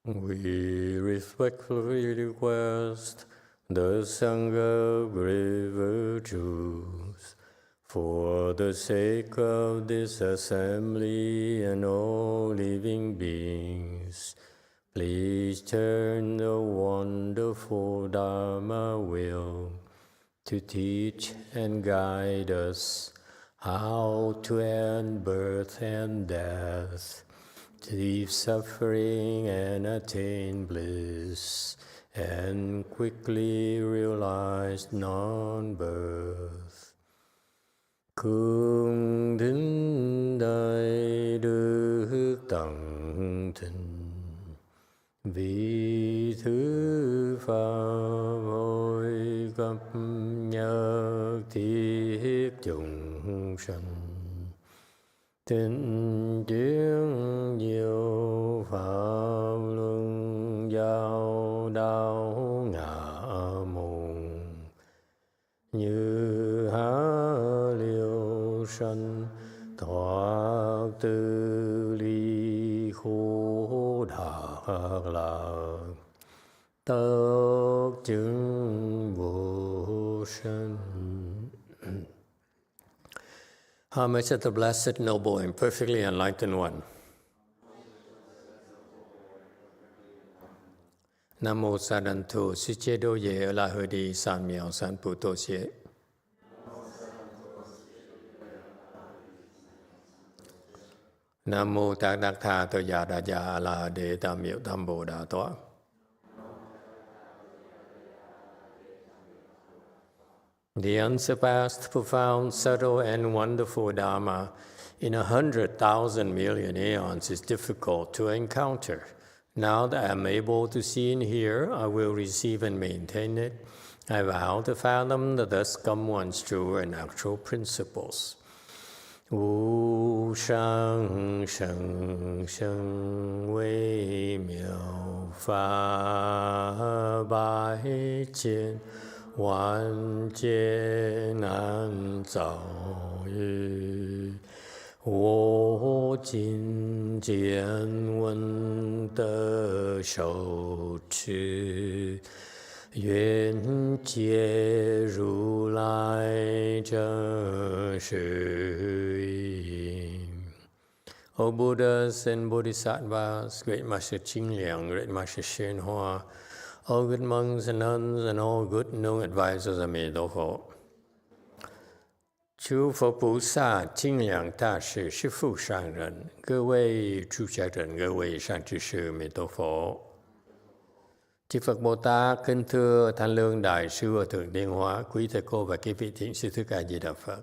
We respectfully request the Sangha great virtues for the sake of this assembly and all living beings. Please turn the wonderful Dharma wheel to teach and guide us how to end birth and death, to leave suffering and attain bliss, and quickly realize non-birth. Cung thính đại đức tận thịnh, vì thứ pháp hội cấp nhật thiết chúng sanh. Tình duyên nhiều pháp luân giao đạo ngã môn, như há liêu sanh thoát tư ly khổ đạc lạc, tất chứng vô sanh. Homage at the Blessed, Noble, and Perfectly Enlightened One. Nam mô Sa Đàn Thù Sư Chế Đô Ye Ở La Hơ Đi San Miao San Pu Tô Xie. Nam mô Tát Đắc Tha Tô Già Đà Già La Đế Tam Miệu Tam Bồ Đà Tọa. The unsurpassed, profound, subtle, and wonderful Dharma in 100,000 million aeons is difficult to encounter. Now that I am able to see and hear, I will receive and maintain it. I vow to fathom the thus come one's true and actual principles. Wu shang sheng sheng wei miao fa bai jian wan jian nan zao yu. 我今见闻得受持，愿解如来真实义。O Buddhas and Bodhisattvas, Great Master Qingliang, Great Master YongHua, all good monks and nuns, and all good known advisors of Emitofuo. 诸佛菩萨、金良大士、师父上人，各位出家人，各位善知识，弥陀佛。Chư Phật Bồ Tát, kính thưa Thanh Lương Đại sư Hòa thượng Điên Hóa, quý thầy cô và quý vị thiện sư Thích Ca Di Đà Phật.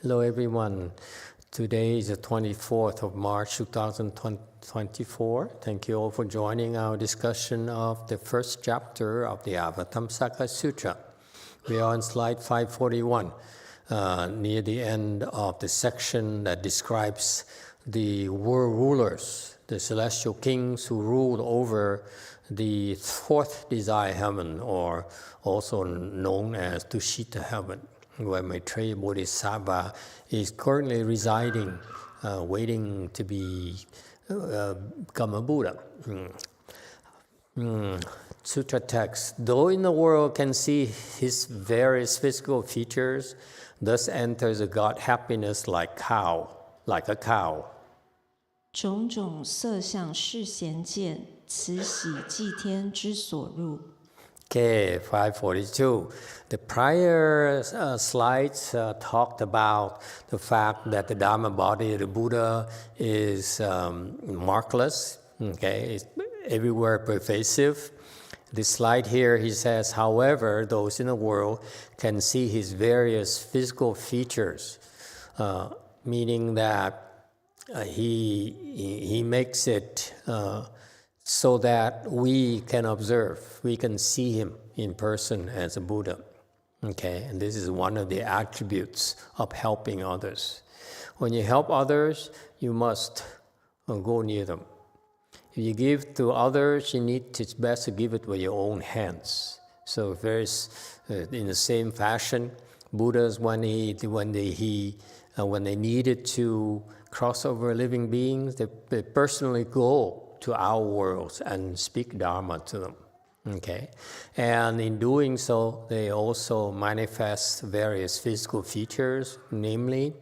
Hello everyone. Today is the 24th of March 2024. Thank you all for joining our discussion of the first chapter of the Avatamsaka Sutra. We are on slide 541, near the end of the section that describes the world rulers, the celestial kings who ruled over the fourth desire heaven, or also known as Tushita heaven, where Maitreya Bodhisattva is currently residing, waiting to become a Buddha. Sutra text, though in the world can see his various physical features, thus enters a God happiness like a cow. 种种色相是贤见，此喜祭天之所入。 Okay, 542. The prior slides talked about the fact that the Dharma body of the Buddha is markless, okay, it's everywhere pervasive. This slide here, he says, however, those in the world can see his various physical features, meaning that he makes it so that we can observe, we can see him in person as a Buddha. Okay, and this is one of the attributes of helping others. When you help others, you must go near them. If you give to others, it's best to give it with your own hands. So in the same fashion, Buddhas, when they needed to cross over living beings, they personally go to our worlds and speak Dharma to them. Okay, and in doing so, they also manifest various physical features, namely,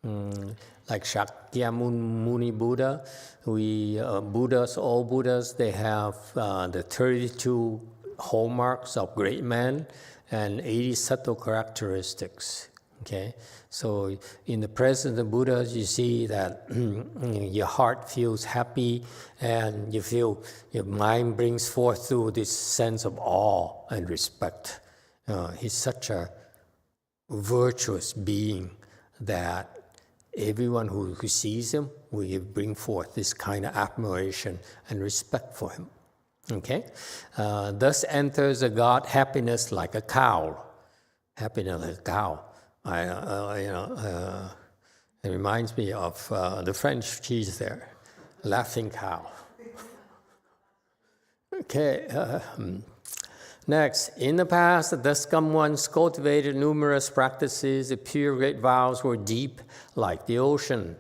like Shakyamuni Buddha. All Buddhas, they have the 32 hallmarks of great men and 80 subtle characteristics. Okay, so in the presence of Buddhas, you see that your heart feels happy, and you feel your mind brings forth through this sense of awe and respect. He's such a virtuous being that everyone who sees him will bring forth this kind of admiration and respect for him. Okay, thus enters a God happiness like a cow. Happiness like a cow. It reminds me of the French cheese there, laughing cow. Okay, next, in the past, the Deskam ones cultivated numerous practices. The pure great vows were deep like the ocean.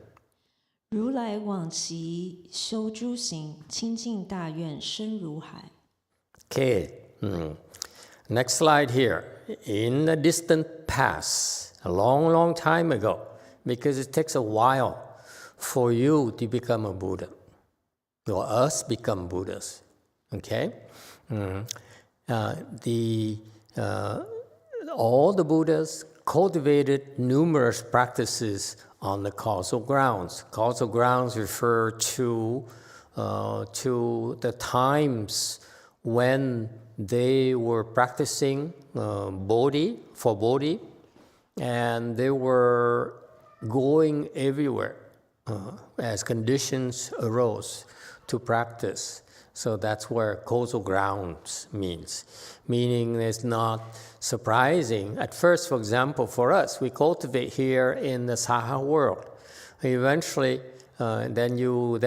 如来往昔修诸行，清净大愿深如海。 Okay, next slide here. In the distant past, a long, long time ago, because it takes a while for you to become a Buddha, or us become Buddhas. Okay, all the Buddhas cultivated numerous practices on the causal grounds. Causal grounds refer to the times when they were practicing Bodhi, and they were going everywhere as conditions arose to practice. So that's where causal grounds means. Meaning it's not surprising. At first, for example, for us, we cultivate here in the Saha world. Eventually, then you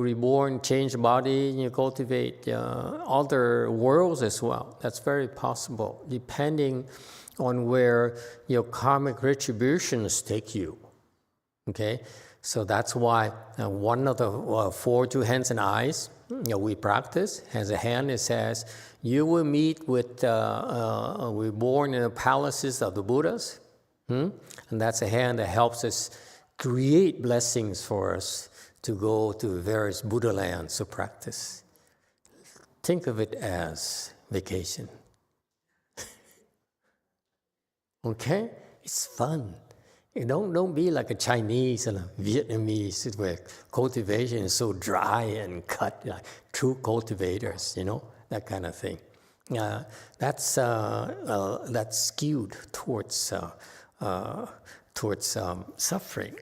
reborn, change body, and you cultivate other worlds as well. That's very possible, depending on where your karmic retributions take you. Okay, so that's why one of the 4 2 hands and eyes we practice. As a hand, it says you will meet with. We're born in the palaces of the Buddhas, and that's a hand that helps us create blessings for us to go to various Buddha lands to practice. Think of it as vacation. Okay? It's fun. Don't be like a Chinese and a Vietnamese where cultivation is so dry and cut, like true cultivators, that kind of thing. That's skewed towards suffering.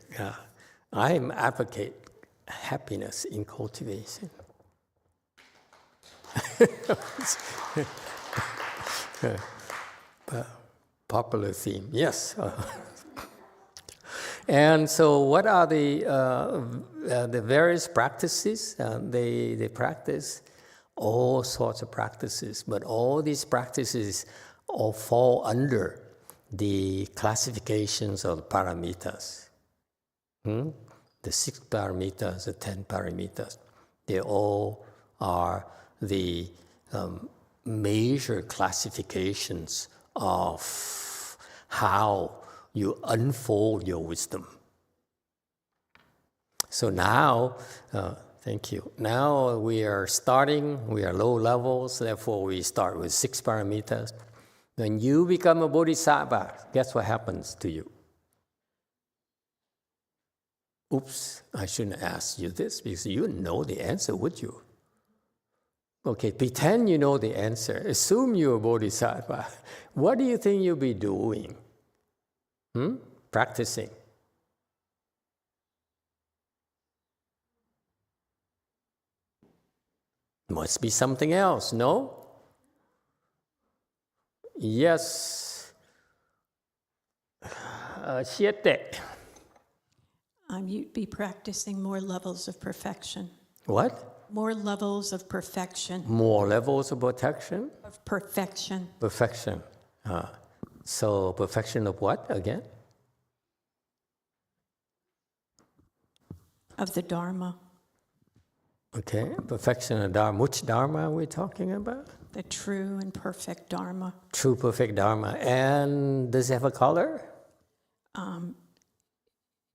I advocate happiness in cultivation. Popular theme, yes. And so, what are the various practices? They practice all sorts of practices, but all these practices all fall under the classifications of paramitas. The 6 paramitas, the 10 paramitas, they all are the major classifications of how you unfold your wisdom. So now, thank you. Now we are low levels, therefore we start with 6 paramitas. When you become a bodhisattva, guess what happens to you? Oops, I shouldn't ask you this because you know the answer, would you? Okay, pretend you know the answer. Assume you're a bodhisattva. What do you think you'll be doing? Practicing. Must be something else, no? Yes. Siete. You'd be practicing more levels of perfection. What? More levels of perfection. More levels of protection? Of perfection. Perfection. So perfection of what again? Of the Dharma. Okay, perfection of Dharma. Which Dharma are we talking about? The true and perfect Dharma. True, perfect Dharma. And does it have a color?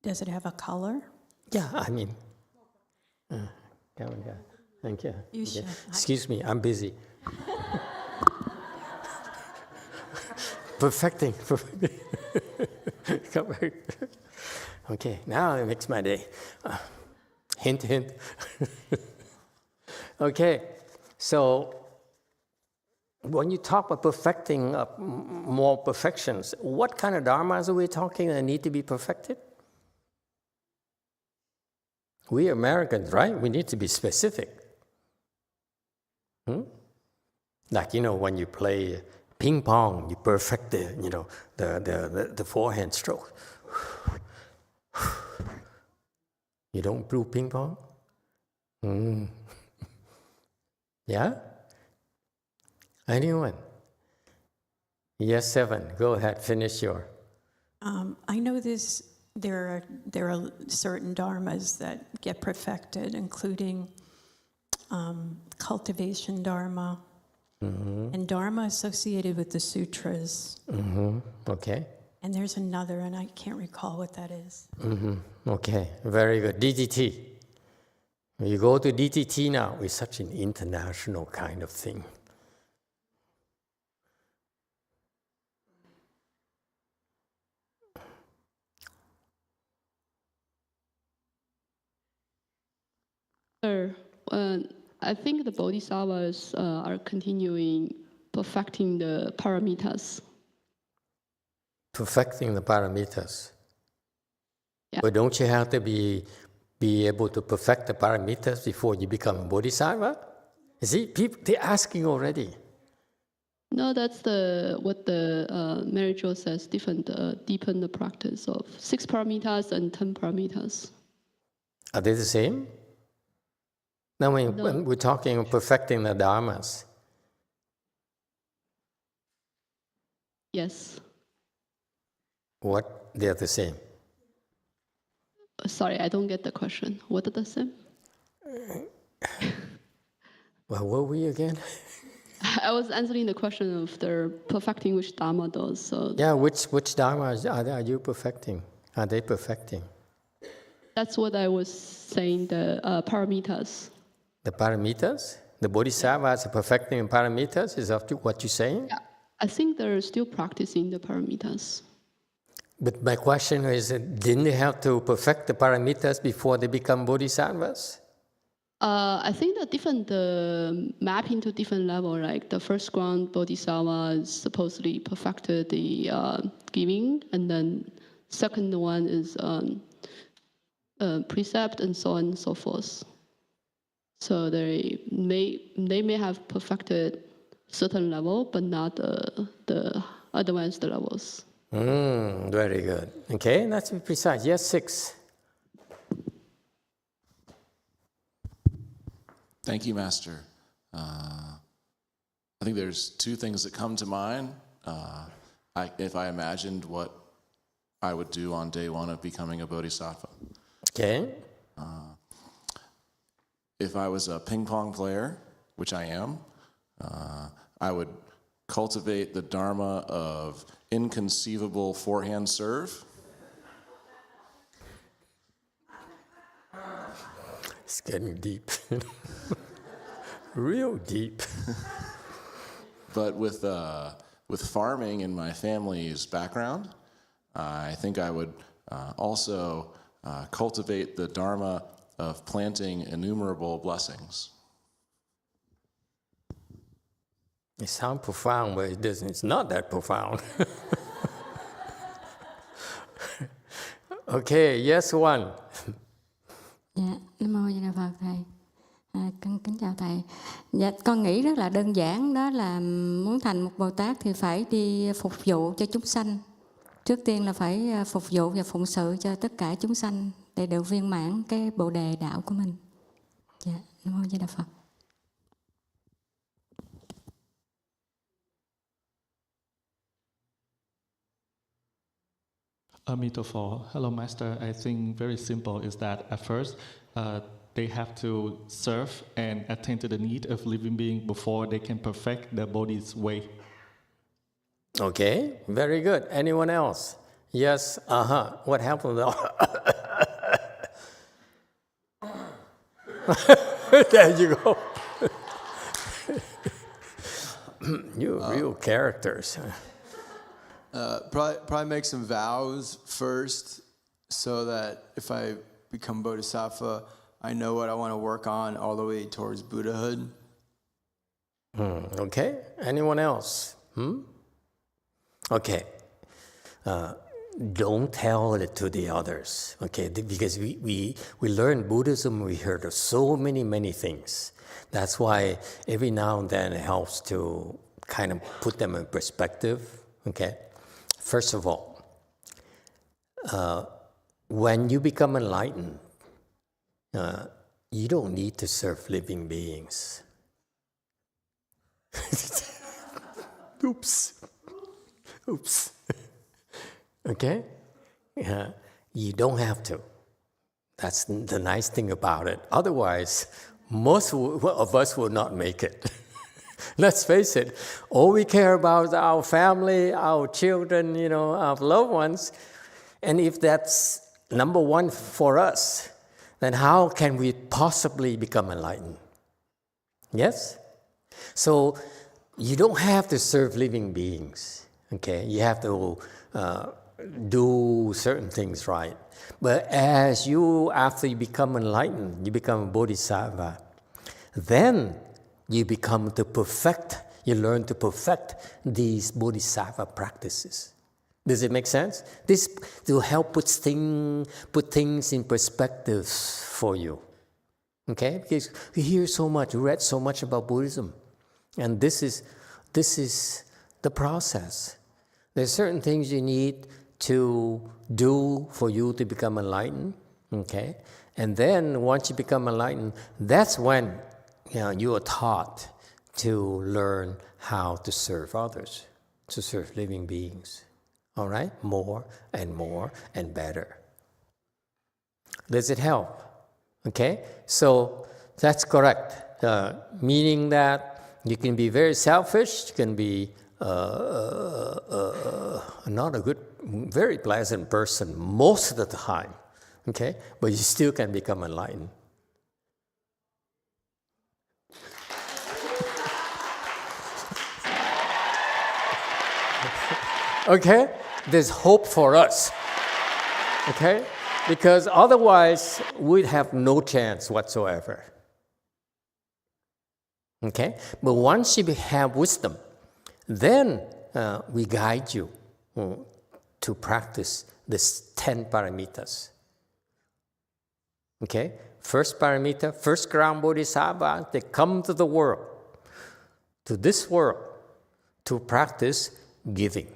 Does it have a color? Yeah, I mean. Come on, guys. Thank you. You Okay. should. Excuse me, I'm busy. Perfecting. Come back. Okay, now it makes my day. Hint, hint. Okay, so when you talk about perfecting more perfections, what kind of dharmas are we talking that need to be perfected? We Americans, right? We need to be specific. Like, when you play ping pong, you perfect the forehand stroke. You don't do ping pong? Yeah? Anyone? Yes, 7. Go ahead, finish your. I know there are certain dharmas that get perfected, including cultivation dharma and dharma associated with the sutras. Okay. And there's another, and I can't recall what that is. Okay, very good. DTT. You go to DTT now, it's such an international kind of thing. I think the bodhisattvas are continuing perfecting the paramitas. Perfecting the paramitas. Yeah. But don't you have to be able to perfect the paramitas before you become a bodhisattva? You see, people, they're asking already. No, that's what the Mary Jo says, deepen the practice of 6 paramitas and 10 paramitas. Are they the same? No, when we're talking of perfecting the dharmas. Yes. What? They're the same. Sorry, I don't get the question. What are the same? Well, what were we again? I was answering the question of the perfecting which dharma does. So Yeah, which dharma are you perfecting? Are they perfecting? that's what I was saying, the paramitas. The paramitas? The bodhisattvas are perfecting the paramitas? Is that what you're saying? Yeah, I think they're still practicing the paramitas. But my question is, didn't they have to perfect the paramitas before they become bodhisattvas? I think that different mapping to different level. Like the first ground bodhisattva is supposedly perfected the giving, and then second one is precept, and so on and so forth. So they may have perfected certain level, but not the advanced levels. Very good. Okay, that's precise. Yes, 6. Thank you, Master. I think there's 2 things that come to mind. If I imagined what I would do on day 1 of becoming a bodhisattva. Okay. If I was a ping pong player, which I am, I would cultivate the dharma of inconceivable forehand serve. It's getting deep. Real deep. But with farming in my family's background, I think I would also cultivate the dharma of planting innumerable blessings. It sounds profound, but it's not that profound. Okay, yes, 1. Dạ, Nam Mô Di Đà Phật Thầy. Kính chào Thầy. Dạ, con nghĩ rất là đơn giản, đó là muốn thành một Bồ Tát thì phải đi phục vụ cho chúng sanh. Trước tiên là phải phục vụ và phụng sự cho tất cả chúng sanh để được viên mãn cái Bồ Đề đạo của mình. Dạ, Nam Mô Di Đà Phật. Emitofuo. Hello, Master. I think very simple is that at first, they have to serve and attend to the need of living being before they can perfect the body's way. Okay, very good. Anyone else? Yes, What happened? There you go. You're real characters. Probably make some vows first, so that if I become bodhisattva, I know what I want to work on all the way towards Buddhahood. Okay. Anyone else? Okay. Don't tell it to the others. Okay, because we learn Buddhism. We heard of so many things. That's why every now and then it helps to kind of put them in perspective. Okay. First of all, when you become enlightened, you don't need to serve living beings. Oops. Okay? You don't have to. That's the nice thing about it. Otherwise, most of us will not make it. Let's face it, all we care about is our family, our children, our loved ones. And if that's number one for us, then how can we possibly become enlightened? Yes? So you don't have to serve living beings. Okay? You have to do certain things right. But after you become enlightened, you become a bodhisattva, then you learn to perfect these bodhisattva practices. Does it make sense? This will help put things in perspective for you. Okay? Because we hear so much, we read so much about Buddhism. And this is the process. There's certain things you need to do for you to become enlightened. Okay? And then once you become enlightened, that's when you are taught to learn how to serve others, to serve living beings. All right? More and better. Does it help? Okay? So that's correct. Meaning that you can be very selfish, you can be not a good, very pleasant person most of the time. Okay? But you still can become enlightened. Okay? There's hope for us. Okay? Because otherwise, we'd have no chance whatsoever. Okay? But once you have wisdom, then we guide you to practice this 10 paramitas. Okay? First paramita, first ground bodhisattva, they come to the world, to this world, to practice giving.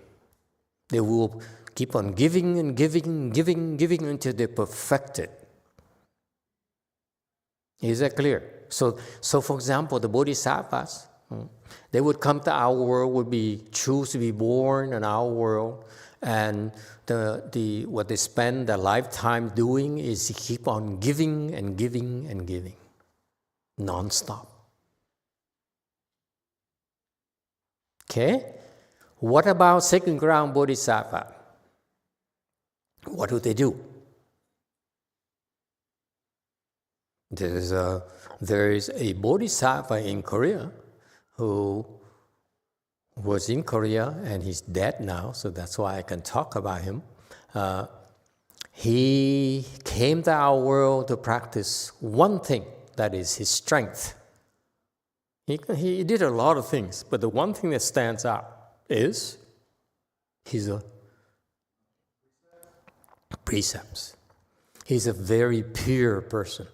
They will keep on giving and giving until they perfect it. Is that clear? So for example, the bodhisattvas, they would come to our world, choose to be born in our world, and what they spend their lifetime doing is to keep on giving and giving, non-stop. Okay? What about second ground bodhisattva? What do they do? There is a bodhisattva in Korea who was in Korea, and he's dead now, so that's why I can talk about him. He came to our world to practice one thing, that is his strength. He did a lot of things, but the one thing that stands out is his precepts. He's a very pure person.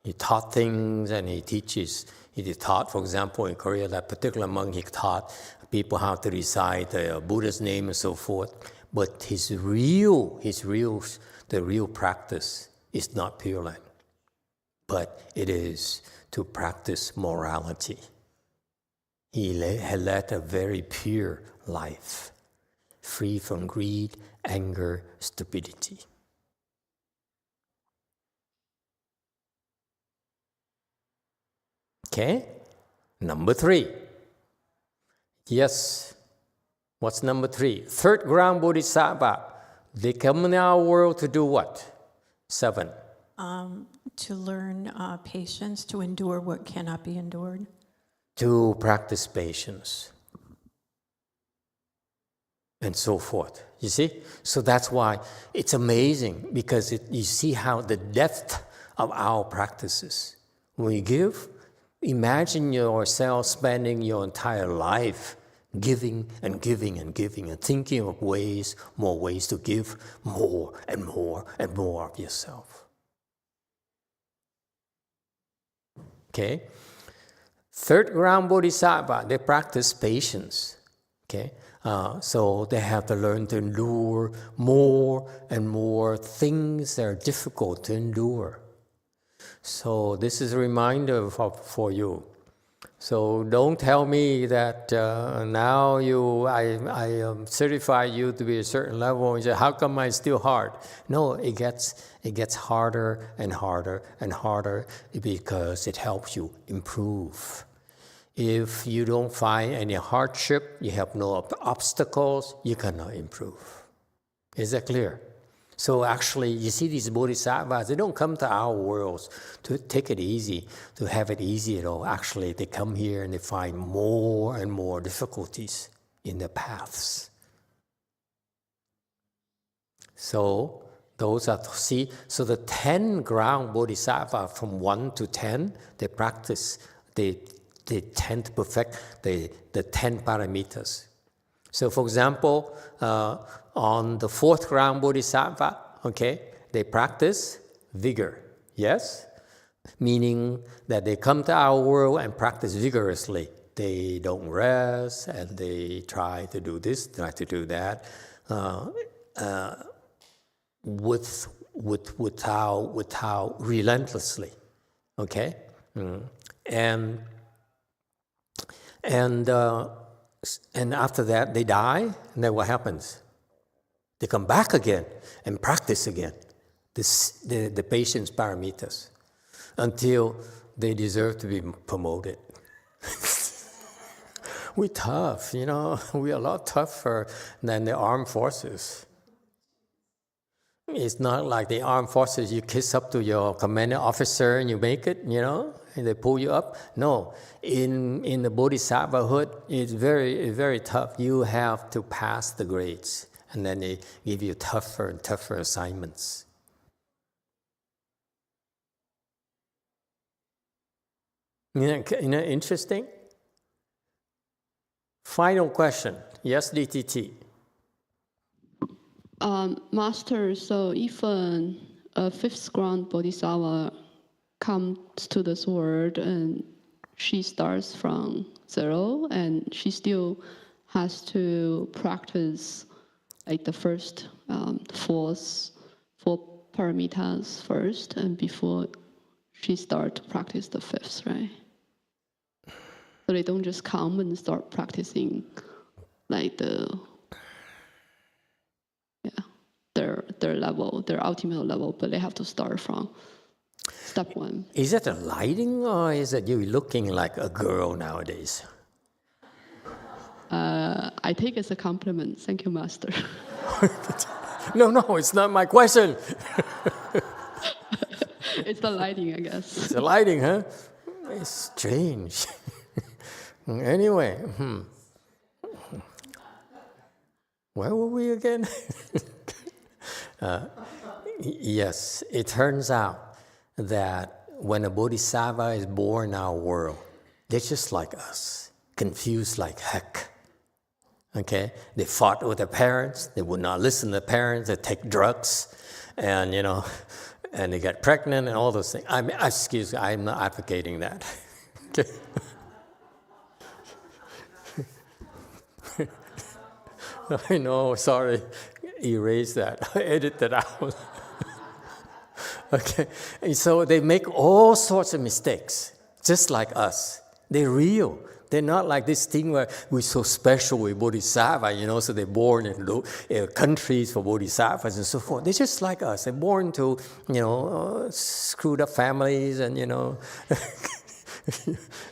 He taught things and he teaches. He taught, for example, in Korea, that particular monk, he taught people how to recite Buddha's name and so forth. But the real practice is not Pure Land, but it is to practice morality. He led a very pure life, free from greed, anger, stupidity. Okay? Number 3. Yes. What's number 3? Third ground bodhisattva. They come in our world to do what? 7. To learn patience, to endure what cannot be endured. To practice patience. And so forth. You see? So that's why it's amazing, because you see how the depth of our practices. When you give, imagine yourself spending your entire life giving and giving and giving and thinking of more ways to give more and more and more of yourself. Okay? Third ground bodhisattva, they practice patience. Okay? So they have to learn to endure more and more things that are difficult to endure. So this is a reminder for you. So don't tell me that now I certify you to be a certain level and say, how come it's still hard? No, it gets harder and harder and harder because it helps you improve. If you don't find any hardship, you have no obstacles, you cannot improve. Is that clear? So actually, you see these bodhisattvas, they don't come to our worlds to take it easy, to have it easy at all. Actually, they come here and they find more and more difficulties in their paths. So those are, so the 10 ground bodhisattvas from 1 to 10, they practice, they tend to perfect the 10 paramitas. So for example, on the 4th ground bodhisattva, okay, they practice vigor, yes? Meaning that they come to our world and practice vigorously. They don't rest and they try to do this, try to do that, without relentlessly, okay? And after that, they die, and then what happens? They come back again and practice again the patience paramitas until they deserve to be promoted. We're tough, you know. We're a lot tougher than the armed forces. It's not like the armed forces, you kiss up to your commanding officer and you make it, you know, and they pull you up. No, in the bodhisattvahood, it's very tough. You have to pass the grades, and then they give you tougher and tougher assignments. Isn't that interesting? Final question. Yes, DTT. Master, so if a 5th ground bodhisattva comes to this world and she starts from 0 and she still has to practice like the first 4 paramitas first and before she starts to practice the 5th, right? So they don't just come and start practicing like their level, their ultimate level, but they have to start from step 1. Is that a lighting, or is it you looking like a girl nowadays? I take it as a compliment. Thank you, Master. No, it's not my question. It's the lighting, I guess. It's the lighting, huh? It's strange. Anyway, where were we again? Yes, it turns out that when a bodhisattva is born in our world, they're just like us, confused like heck. Okay, they fought with their parents. They would not listen to their parents. They take drugs, and and they get pregnant and all those things. I mean, excuse me, I'm not advocating that. Okay. I know, sorry, erase that, edit that out. Okay, and so they make all sorts of mistakes, just like us. They're real. They're not like this thing where we're so special with bodhisattva, so they're born in countries for bodhisattvas and so forth. They're just like us. They're born to, screwed up families and,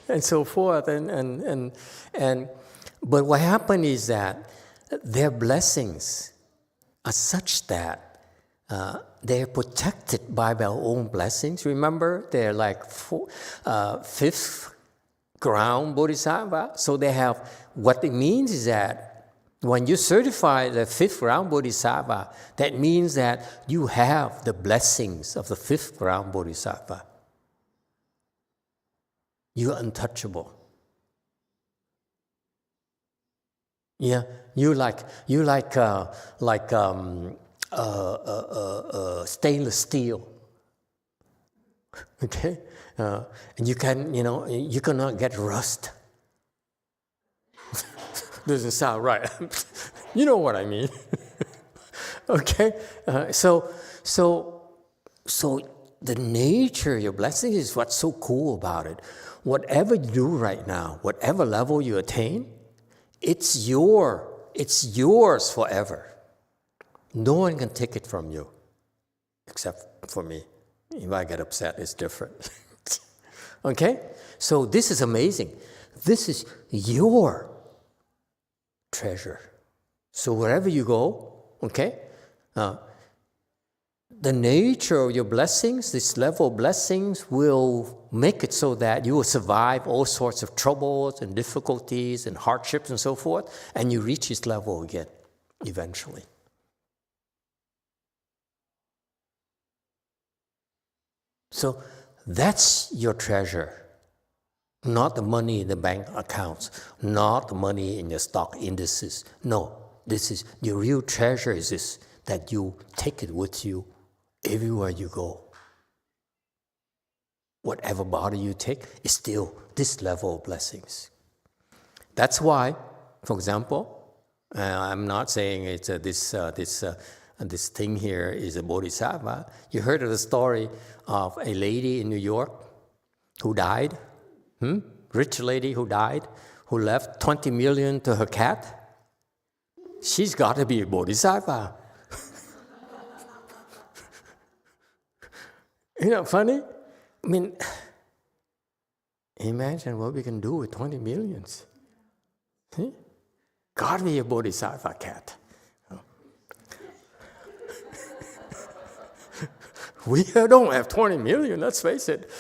and so forth. But what happened is that their blessings are such that they're protected by their own blessings. Remember, they're like fifth ground bodhisattva. So they have, what it means is that when you certify the fifth ground bodhisattva, that means that you have the blessings of the fifth ground bodhisattva. You're untouchable. Yeah, you like stainless steel. Okay, and you cannot get rust. Doesn't sound right. You know what I mean. Okay, so the nature of your blessing is what's so cool about it. Whatever you do right now, whatever level you attain, it's yours forever. No one can take it from you, except for me. If I get upset, it's different. Okay, so this is amazing. This is your treasure. So wherever you go, okay, the nature of your blessings, this level of blessings will make it so that you will survive all sorts of troubles and difficulties and hardships and so forth, and you reach this level again, eventually. So that's your treasure. Not the money in the bank accounts, not the money in your stock indices. No, this is your real treasure is this, that you take it with you everywhere you go. Whatever body you take is still this level of blessings. That's why, for example, I'm not saying it's this thing here is a bodhisattva. You heard of the story of a lady in New York who died? Rich lady who died, who left 20 million to her cat. She's got to be a bodhisattva. Isn't that funny? I mean, imagine what we can do with 20 millions. See? Got to be a bodhisattva cat. We don't have 20 million, let's face it.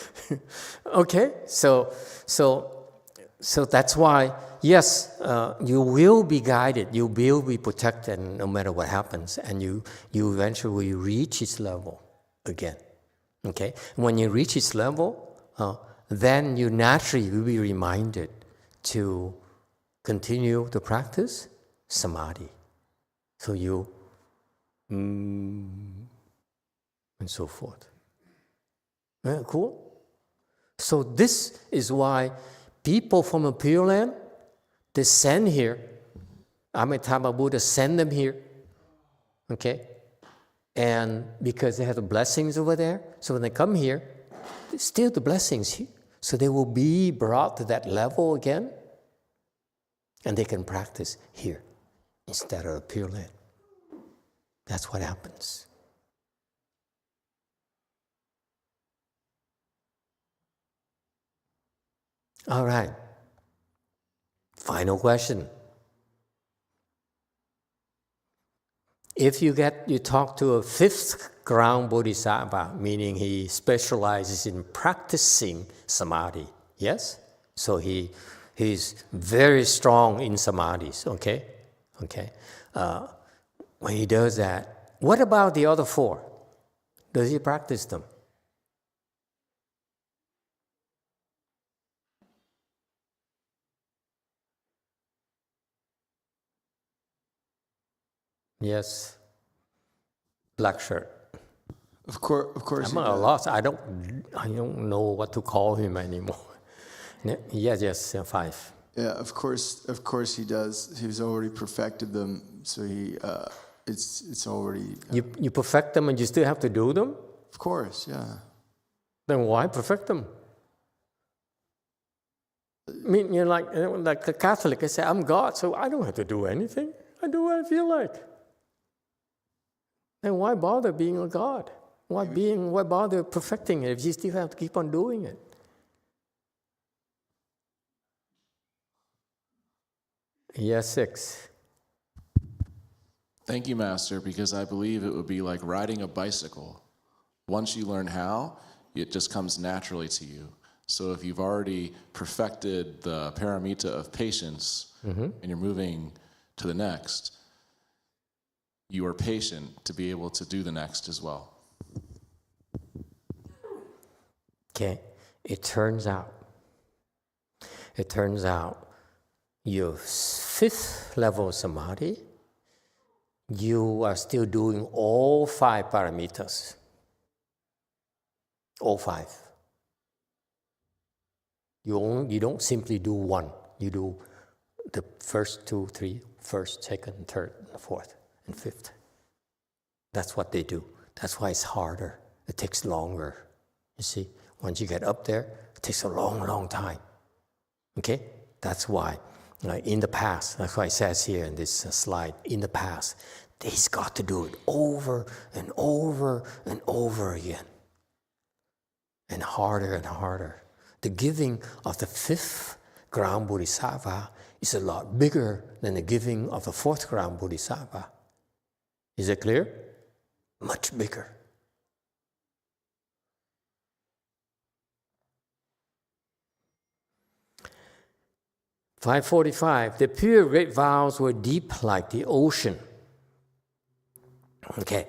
Okay, so that's why, yes, you will be guided, you will be protected no matter what happens, and you eventually reach its level again. Okay, when you reach its level, then you naturally will be reminded to continue to practice samadhi. So you and so forth. Yeah, cool. So this is why people from the Pure Land, they send here. Amitabha Buddha send them here. Okay? And because they have the blessings over there, so when they come here, still the blessings here. So they will be brought to that level again, and they can practice here instead of the Pure Land. That's what happens. All right. Final question. If you talk to a fifth ground bodhisattva, meaning he specializes in practicing samadhi, yes? So he's very strong in samadhis, okay? Okay. When he does that, what about the other four? Does he practice them? Yes, black shirt. Of course. I'm at a loss. I don't know what to call him anymore. Yes, 5. Yeah, of course he does. He's already perfected them, so it's already. You perfect them, and you still have to do them. Of course, yeah. Then why perfect them? I mean, you're like a Catholic. I say I'm God, so I don't have to do anything. I do what I feel like. Then why bother being a God? Why bother perfecting it if you still have to keep on doing it? Yes, 6. Thank you, Master, because I believe it would be like riding a bicycle. Once you learn how, it just comes naturally to you. So if you've already perfected the paramita of patience and you're moving to the next, you are patient to be able to do the next as well. Okay, it turns out your 5th level samadhi, you are still doing all 5 paramitas. All 5. You don't simply do one. You do the first 2, 3, first, second, third, and 4th, and 5th. That's what they do. That's why it's harder. It takes longer. You see, once you get up there, it takes a long, long time. Okay? That's why. In the past, that's why it says here in this slide, in the past, they's got to do it over and over and over again. And harder and harder. The giving of the 5th ground bodhisattva is a lot bigger than the giving of the 4th ground bodhisattva. Is it clear? Much bigger. (545) The pure great vows were deep like the ocean. Okay.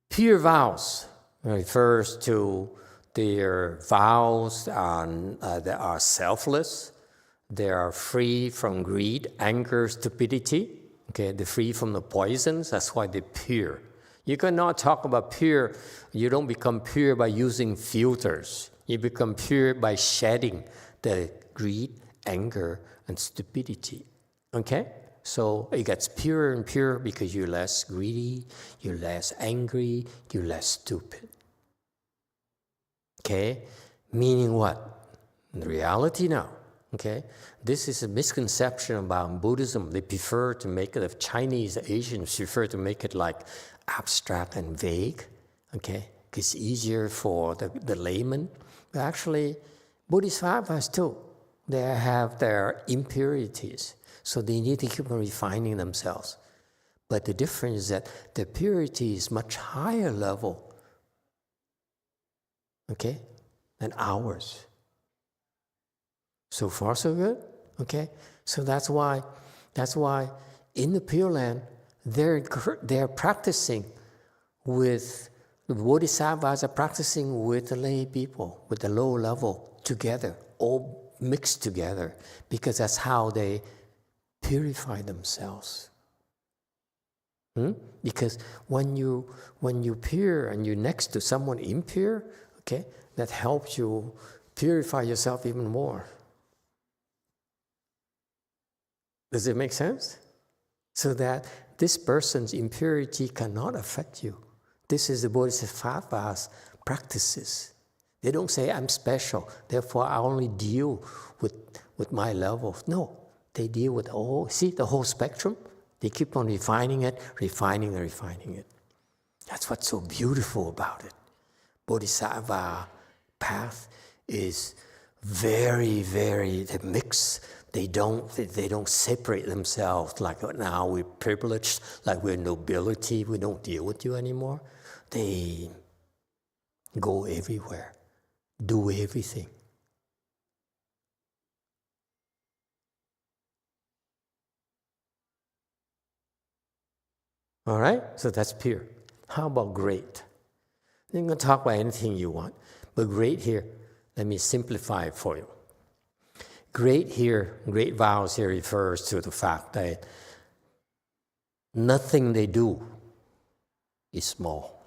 Pure vows refers to their vows that are selfless. They are free from greed, anger, stupidity. Okay, they're free from the poisons. That's why they're pure. You cannot talk about pure. You don't become pure by using filters. You become pure by shedding the greed, anger, and stupidity. Okay? So it gets purer and purer because you're less greedy, you're less angry, you're less stupid. Okay? Meaning what? In reality now. Okay? This is a misconception about Buddhism. They prefer to make it, the Chinese, Asians prefer to make it like abstract and vague. Okay? It's easier for the layman. But actually, Bodhisattvas too, they have their impurities. So they need to keep on refining themselves. But the difference is that the purity is much higher level, okay, than ours. So far, so good, okay? So that's why in the Pure Land, they're practicing with, the Bodhisattvas are practicing with the lay people, with the low level together, all mixed together, because that's how they purify themselves. Because when you pure and you're next to someone impure, okay, that helps you purify yourself even more. Does it make sense? So that this person's impurity cannot affect you. This is the Bodhisattva's practices. They don't say, I'm special, therefore I only deal with my level. No, they deal with the whole spectrum. They keep on refining it. That's what's so beautiful about it. Bodhisattva path is very, very, they mix. They don't separate themselves like now we're privileged, like we're nobility, we don't deal with you anymore. They go everywhere, do everything. All right? So that's pure. How about great? You can talk about anything you want, but great here, let me simplify it for you. Great vows here refers to the fact that nothing they do is small.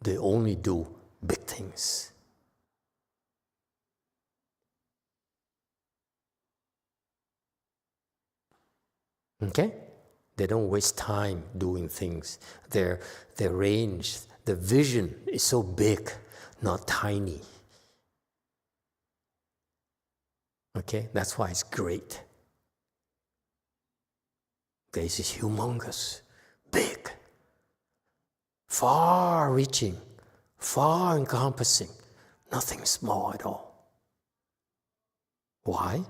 They only do big things. Okay? They don't waste time doing things. Their range, the vision is so big, not tiny. Okay, that's why it's great. This is humongous, big, far-reaching, far-encompassing, nothing small at all. Why?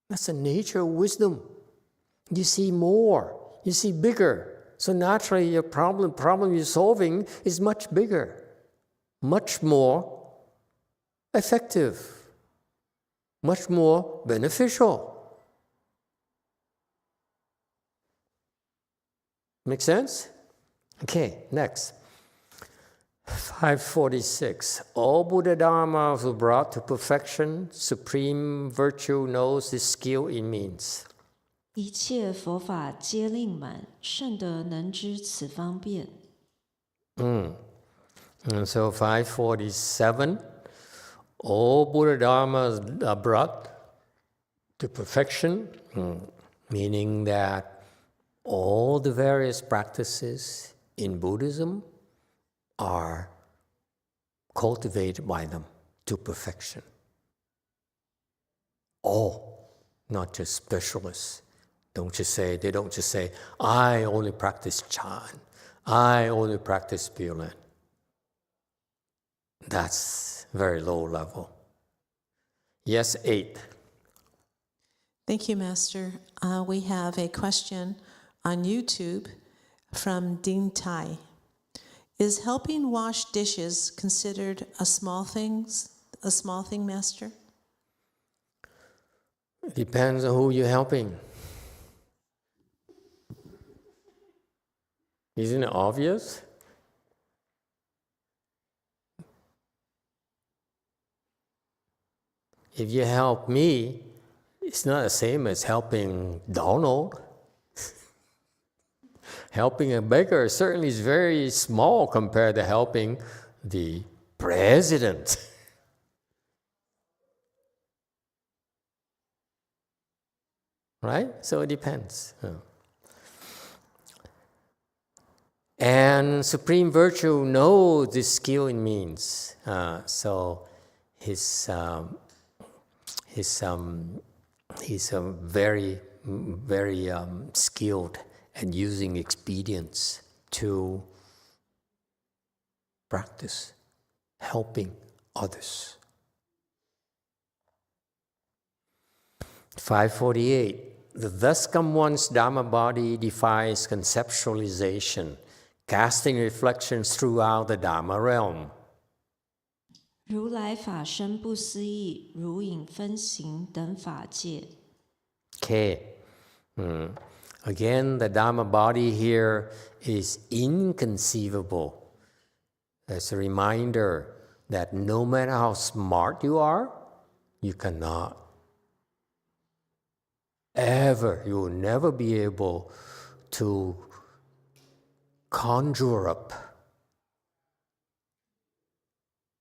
That's the nature of wisdom. You see more, you see bigger. So naturally your problem you're solving is much bigger, much more effective, much more beneficial. Make sense? Okay, next. 546. All Buddha Dharma were brought to perfection. Supreme virtue knows the skill it means. 一切佛法皆令满，圣德能知此方便。And so 547. All Buddha Dharmas are brought to perfection, meaning that all the various practices in Buddhism are cultivated by them to perfection. All, not just specialists. They don't just say, I only practice Chan, I only pray Pure Land. That's very low level. Yes, 8. Thank you, Master. We have a question on YouTube from Dean Tai. Is helping wash dishes considered a small thing, Master? Depends on who you're helping. Isn't it obvious? If you help me, it's not the same as helping Donald. Helping a beggar certainly is very small compared to helping the president. Right? So it depends. And supreme virtue knows the skill it means. So he's very, very skilled at using expedience to practice helping others. 548. The thus come one's Dharma body defies conceptualization, casting reflections throughout the Dharma realm. 如来法身不思议，如影分形等法界。 Okay. Again, the Dharma body here is inconceivable. As a reminder that no matter how smart you are, you will never be able to conjure up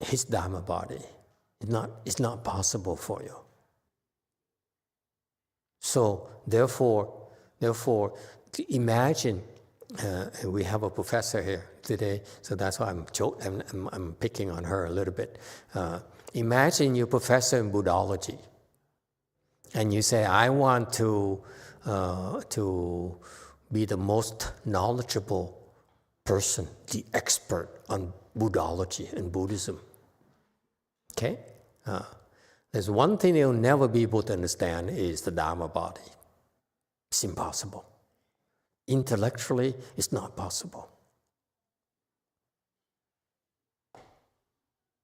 his Dharma body. It's not possible for you. So therefore, imagine, we have a professor here today, so that's why I'm picking on her a little bit. Imagine you're a professor in Buddhology, and you say, I want to be the most knowledgeable person, the expert on Buddhology and Buddhism. Okay? There's one thing they'll never be able to understand is the Dharma body. It's impossible. Intellectually, it's not possible.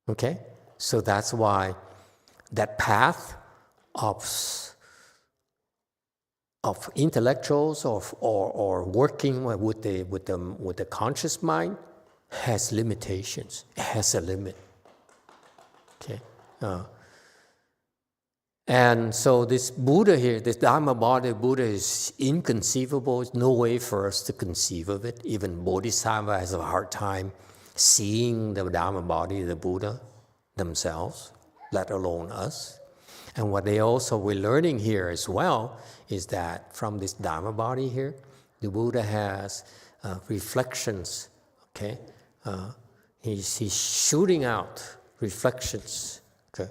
Okay? So that's why that path of intellectuals or working with the conscious mind has limitations. It has a limit. Okay? And so this Buddha here, this Dharma body Buddha is inconceivable. There's no way for us to conceive of it. Even Bodhisattva has a hard time seeing the Dharma body, the Buddha themselves, let alone us. And what we're learning here as well is that from this Dharma body here, the Buddha has reflections, okay? He's shooting out reflections, okay?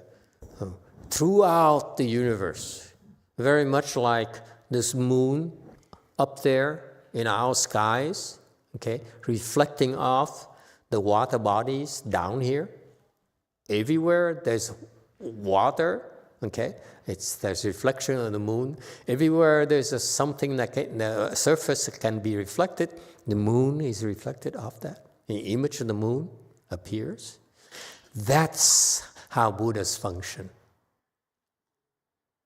Throughout the universe, very much like this moon up there in our skies, okay, reflecting off the water bodies down here. Everywhere there's water, Okay, there's reflection of the moon. Everywhere there's something that the surface can be reflected, the moon is reflected off that. The image of the moon appears. That's how Buddhas function.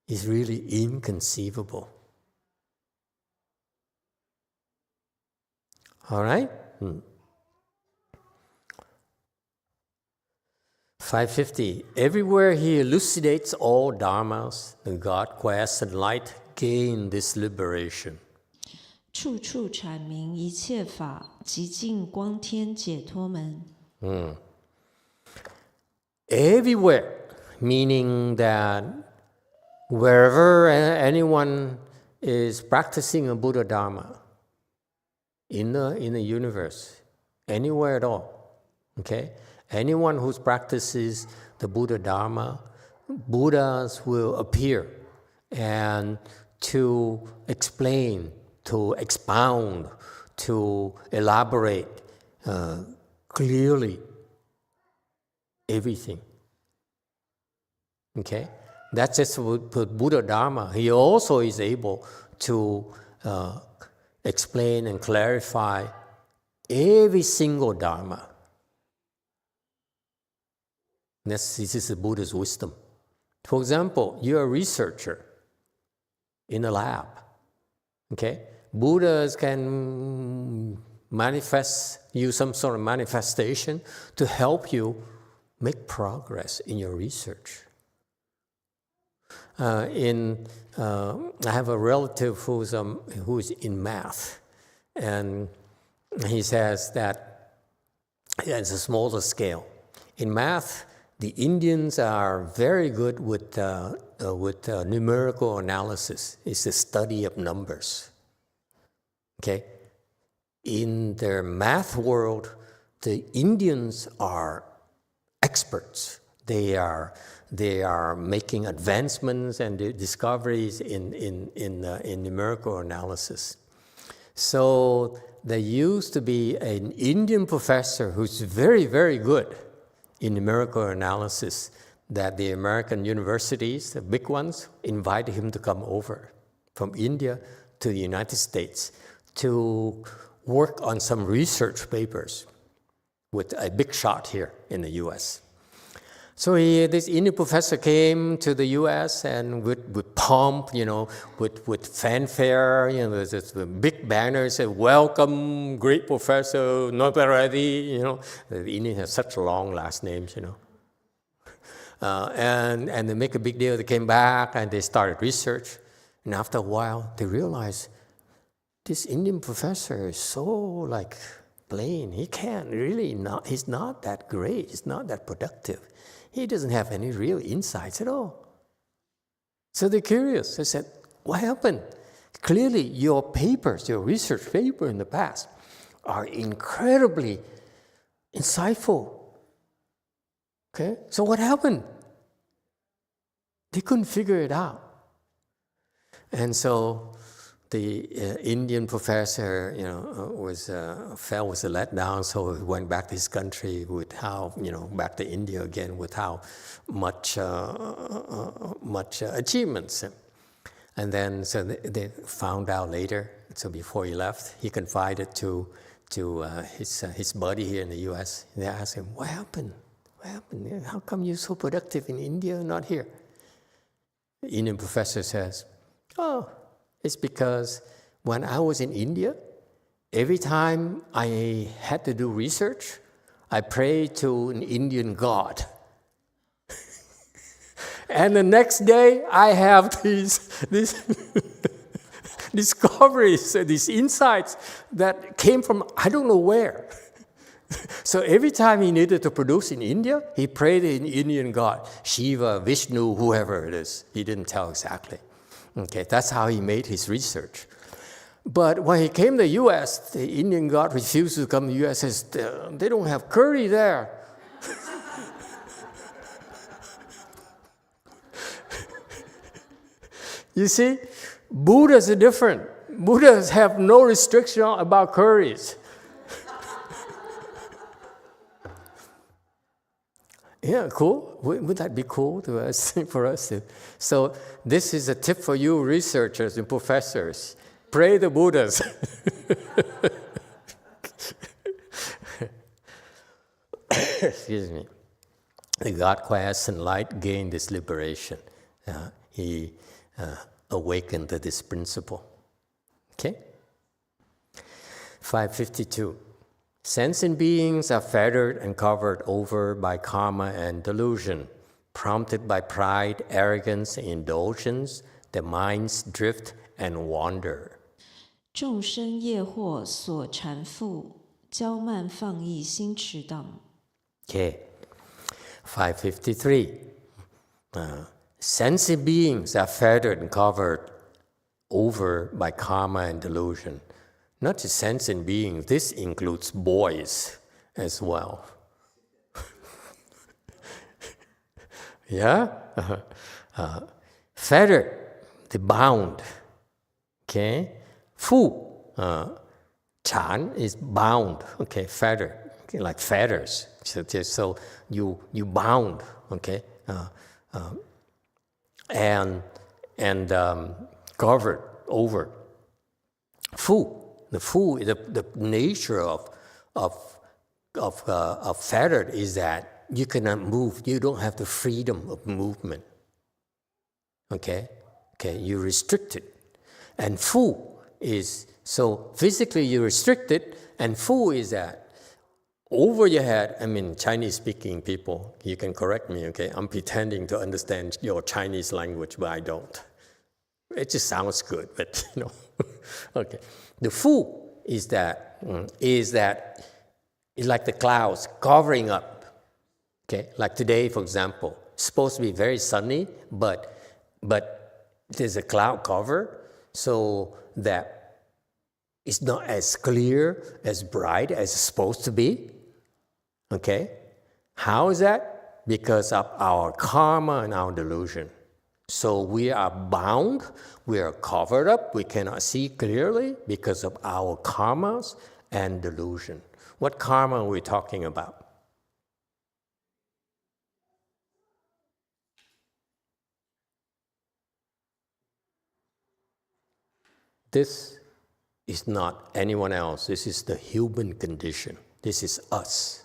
It's really inconceivable. All right? 550. Everywhere he elucidates all dharmas, the God, quest, and light gain this liberation. 处处阐明一切法，极尽光天解脱门。Everywhere, meaning that wherever anyone is practicing a Buddha Dharma in the universe, anywhere at all, okay? Anyone who practices the Buddha Dharma, Buddhas will appear and to explain, to expound, to elaborate clearly everything. Okay? That's just with Buddha Dharma. He also is able to explain and clarify every single Dharma. This is the Buddha's wisdom. For example, you're a researcher in a lab. Okay? Buddhas can manifest you some sort of manifestation to help you make progress in your research. I have a relative who's in math, and he says that it's a smaller scale. In math, the Indians are very good with numerical analysis. It's the study of numbers. Okay? In their math world, the Indians are experts. They are making advancements and discoveries in numerical analysis. So there used to be an Indian professor who's very, very good in numerical analysis, that the American universities, the big ones, invited him to come over from India to the United States to work on some research papers with a big shot here in the US. So this Indian professor came to the U.S. and with pomp, with fanfare, there's a big banner said, "Welcome, great professor, not ready." The Indians have such long last names, and they make a big deal. They came back and they started research, and after a while, they realized this Indian professor is so plain. He can't really he's not that great. He's not that productive. He doesn't have any real insights at all. So they're curious. They said, "What happened? Clearly your papers, your research paper in the past are incredibly insightful. Okay, so what happened?" They couldn't figure it out. And so the Indian professor, was let down, so he went back to his country with back to India again with how much achievements. And then, so they found out later. So before he left, he confided to his buddy here in the U.S. They asked him, "What happened? What happened? How come you're so productive in India and not here?" The Indian professor says, "Oh, it's because when I was in India, every time I had to do research, I prayed to an Indian god. And the next day, I have these discoveries, these insights that came from I don't know where." So every time he needed to produce in India, he prayed to an Indian god, Shiva, Vishnu, whoever it is. He didn't tell exactly. Okay, that's how he made his research. But when he came to the U.S., the Indian god refused to come to the U.S. Says, "They don't have curry there." You see, Buddhas are different. Buddhas have no restriction about curries. Yeah, cool. Would that be cool to us, for us? So this is a tip for you researchers and professors. Pray the Buddhas. Excuse me. The God quest and light gained this liberation. He awakened to this principle. Okay? 552. Sentient beings are fettered and covered over by karma and delusion. Prompted by pride, arrogance, and indulgence, their minds drift and wander. 众生业惑所缠缚，骄慢放逸心驰荡。 Okay. 553. Sentient beings are fettered and covered over by karma and delusion. Not just sentient beings, this includes boys as well. Yeah? Fettered, the bound. Okay? Fu, chan is bound. Okay, fettered, okay, like feathers. So you bound. Okay? And covered over. Fu. The fu, the nature of fettered is that you cannot move. You don't have the freedom of movement. Okay, you're restricted. And fu is, so physically you're restricted, and fu is that over your head. I mean, Chinese-speaking people, you can correct me. Okay, I'm pretending to understand your Chinese language, but I don't. It just sounds good, but you know. Okay. The fu is that it's like the clouds covering up. Okay, like today, for example, it's supposed to be very sunny, but there's a cloud cover, so that it's not as clear, as bright as it's supposed to be. Okay, how is that? Because of our karma and our delusion. So we are bound, we are covered up, we cannot see clearly because of our karmas and delusion. What karma are we talking about? This is not anyone else. This is the human condition. This is us.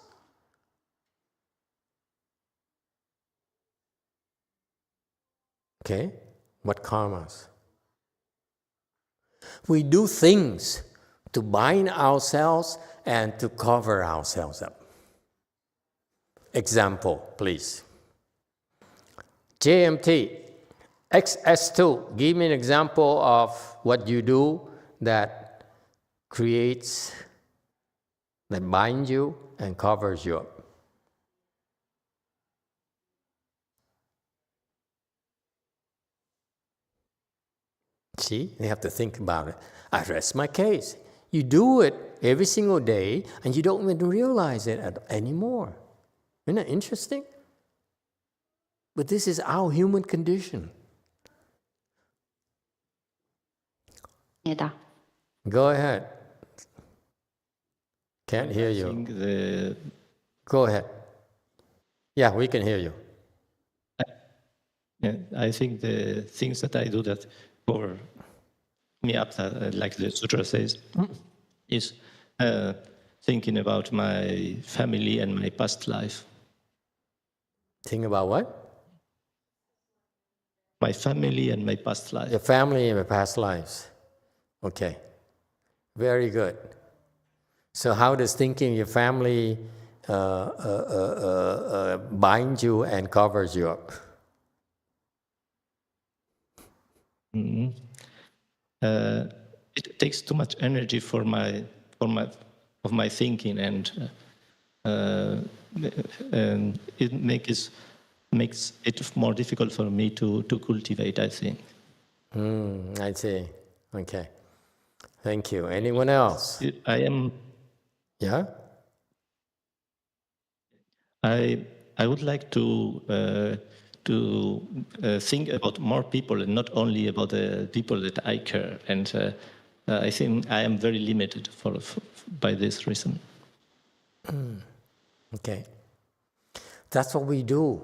Okay? What karmas? We do things to bind ourselves and to cover ourselves up. Example, please. JMT, XS2, give me an example of what you do that creates, that binds you and covers you up. See, you have to think about it. I rest my case. You do it every single day and you don't even realize it anymore. Isn't that interesting? But this is our human condition. Go ahead. Can't hear you. Go ahead. Yeah, we can hear you. I think the things that I do that cover me up, like the sutra says, is thinking about my family and my past life. Think about what? My family and my past life. Your family and your past lives. Okay. Very good. So how does thinking your family bind you and covers you up? It takes too much energy for my thinking, and it makes it more difficult for me to cultivate, I think. I see. Okay. Thank you. Anyone else? Yeah? I would like to think about more people and not only about the people that I care. And I think I am very limited by this reason. Okay. That's what we do.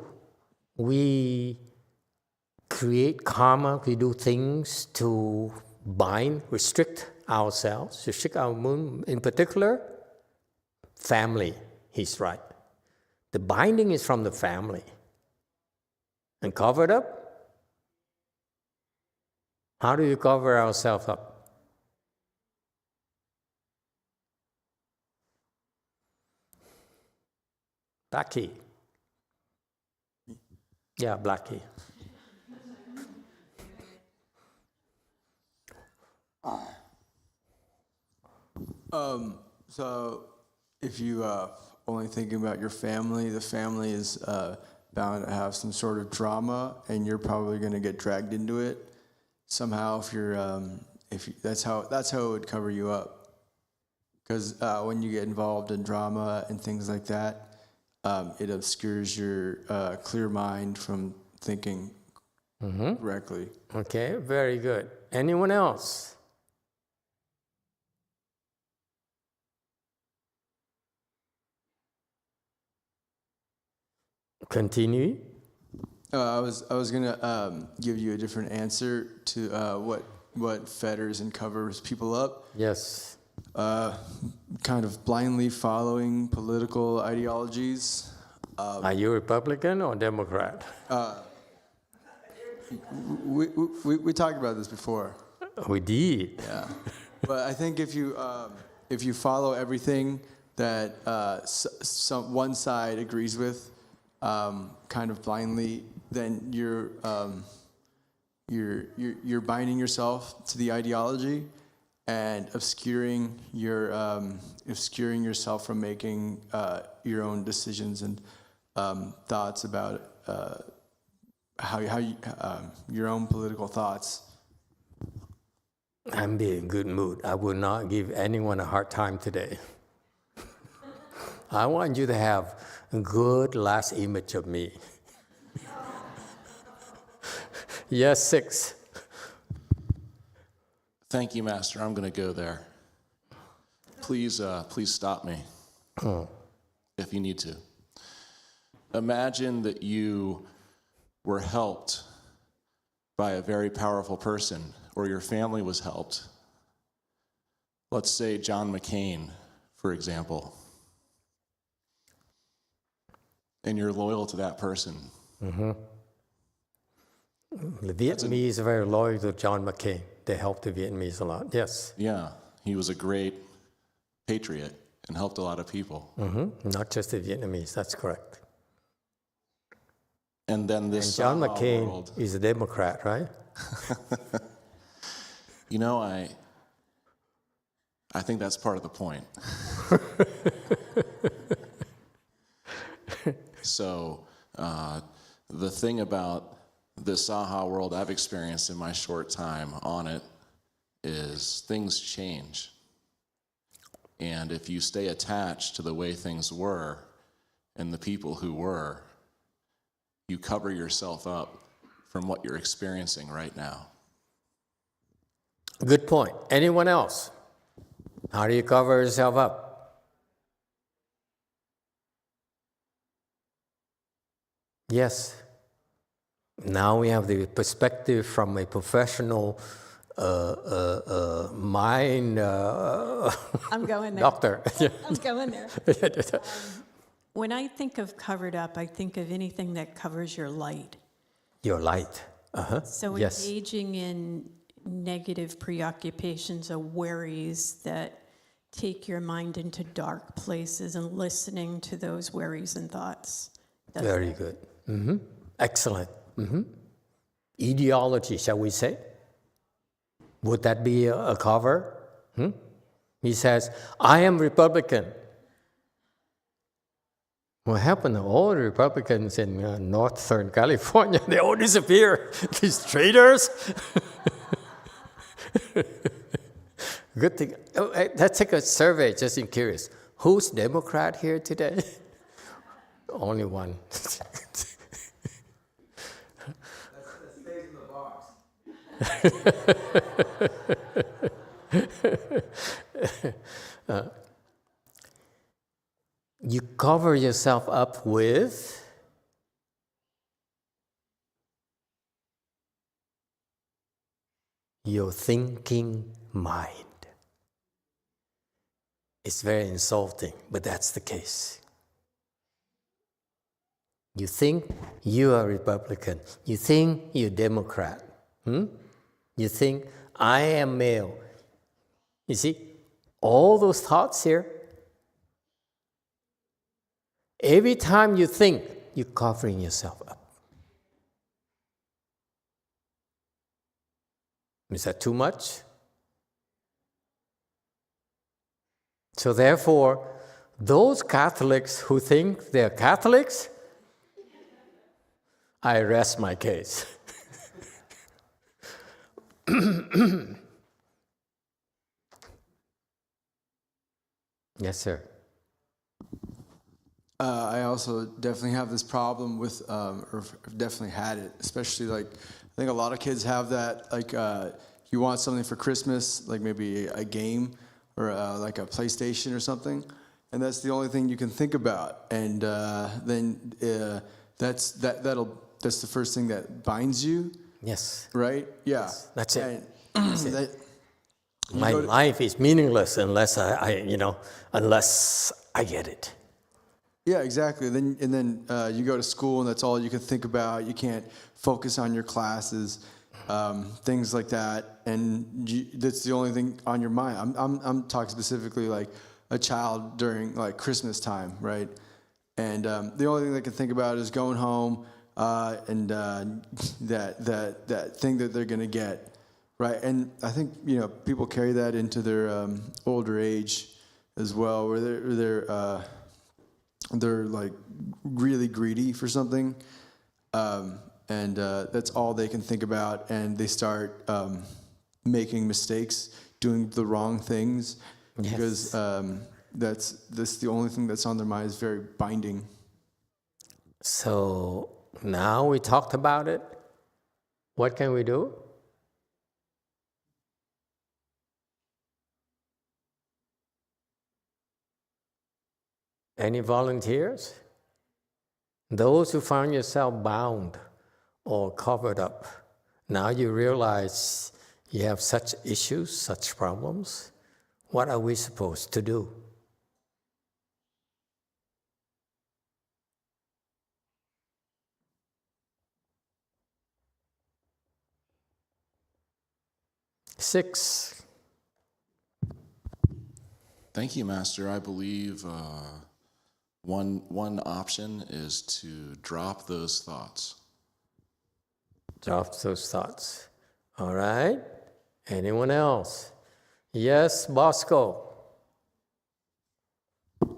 We create karma, we do things to bind, restrict ourselves, restrict our moon. In particular, family, he's right. The binding is from the family. And covered up? How do you cover ourselves up? Black key. Yeah, black key. So if you only thinking about your family, the family is bound to have some sort of drama, and you're probably going to get dragged into it somehow. That's how it would cover you up. Because when you get involved in drama and things like that, it obscures your clear mind from thinking correctly. Okay, very good. Anyone else? Continue. I was gonna give you a different answer to what fetters and covers people up. Yes. Kind of blindly following political ideologies. Are you Republican or Democrat? We talked about this before. We did. Yeah, but I think if you follow everything that one side agrees with, kind of blindly, then you're binding yourself to the ideology and obscuring yourself from making your own decisions and thoughts about how your own political thoughts. I'm being in good mood. I will not give anyone a hard time today. I want you to have a good last image of me. Yes, 6. Thank you, Master. I'm going to go there. Please stop me if you need to. Imagine that you were helped by a very powerful person, or your family was helped. Let's say John McCain, for example. And you're loyal to that person. Mm-hmm. The Vietnamese are very loyal to John McCain. They helped the Vietnamese a lot. Yes. Yeah, he was a great patriot and helped a lot of people. Mm-hmm. Not just the Vietnamese, that's correct. And then this John Saha McCain world, is a Democrat, right? You know, I think that's part of the point. So the thing about the Saha world I've experienced in my short time on it is things change. And if you stay attached to the way things were and the people who were, you cover yourself up from what you're experiencing right now. Good point. Anyone else? How do you cover yourself up? Yes. Now we have the perspective from a professional mind I'm going there. doctor. I'm going there. When I think of covered up, I think of anything that covers your light. Your light. Uh-huh. So yes. engaging in negative preoccupations or worries that take your mind into dark places and listening to those worries and thoughts. Very good. Mm-hmm. Excellent. Mm-hmm. Ideology, shall we say? Would that be a cover? He says, I am Republican. What happened to all the Republicans in Northern California? They all disappear. These traitors. Good thing. Oh, let's take a survey, just in curious. Who's Democrat here today? Only one. You cover yourself up with your thinking mind. It's very insulting, but that's the case. You think you are Republican. You think you're Democrat. You think I am male. You see, all those thoughts here, every time you think, you're covering yourself up. Is that too much? So therefore, those Catholics who think they're Catholics, I rest my case. Yes, sir. I also definitely have this problem with, or definitely had it, especially like, I think a lot of kids have that, like you want something for Christmas, like maybe a game or like a PlayStation or something, and that's the only thing you can think about, and then that's the first thing that binds you. Yes. Right? Yeah. Yes, that's it. And my life is meaningless unless unless I get it. Yeah, exactly. Then you go to school and that's all you can think about. You can't focus on your classes, things like that, and that's the only thing on your mind. I'm talking specifically like a child during like Christmas time, right? And the only thing they can think about is going home and that thing that they're gonna get, right? And I think people carry that into their older age as well, where they're like really greedy for something, and that's all they can think about, and they start making mistakes, doing the wrong things, because that's the only thing that's on their mind, is very binding. So now we talked about it. What can we do? Any volunteers? Those who found yourself bound or covered up, now you realize you have such issues, such problems. What are we supposed to do? Six. Thank you, Master. I believe one option is to drop those thoughts. Drop those thoughts. All right. Anyone else? Yes, Bosco.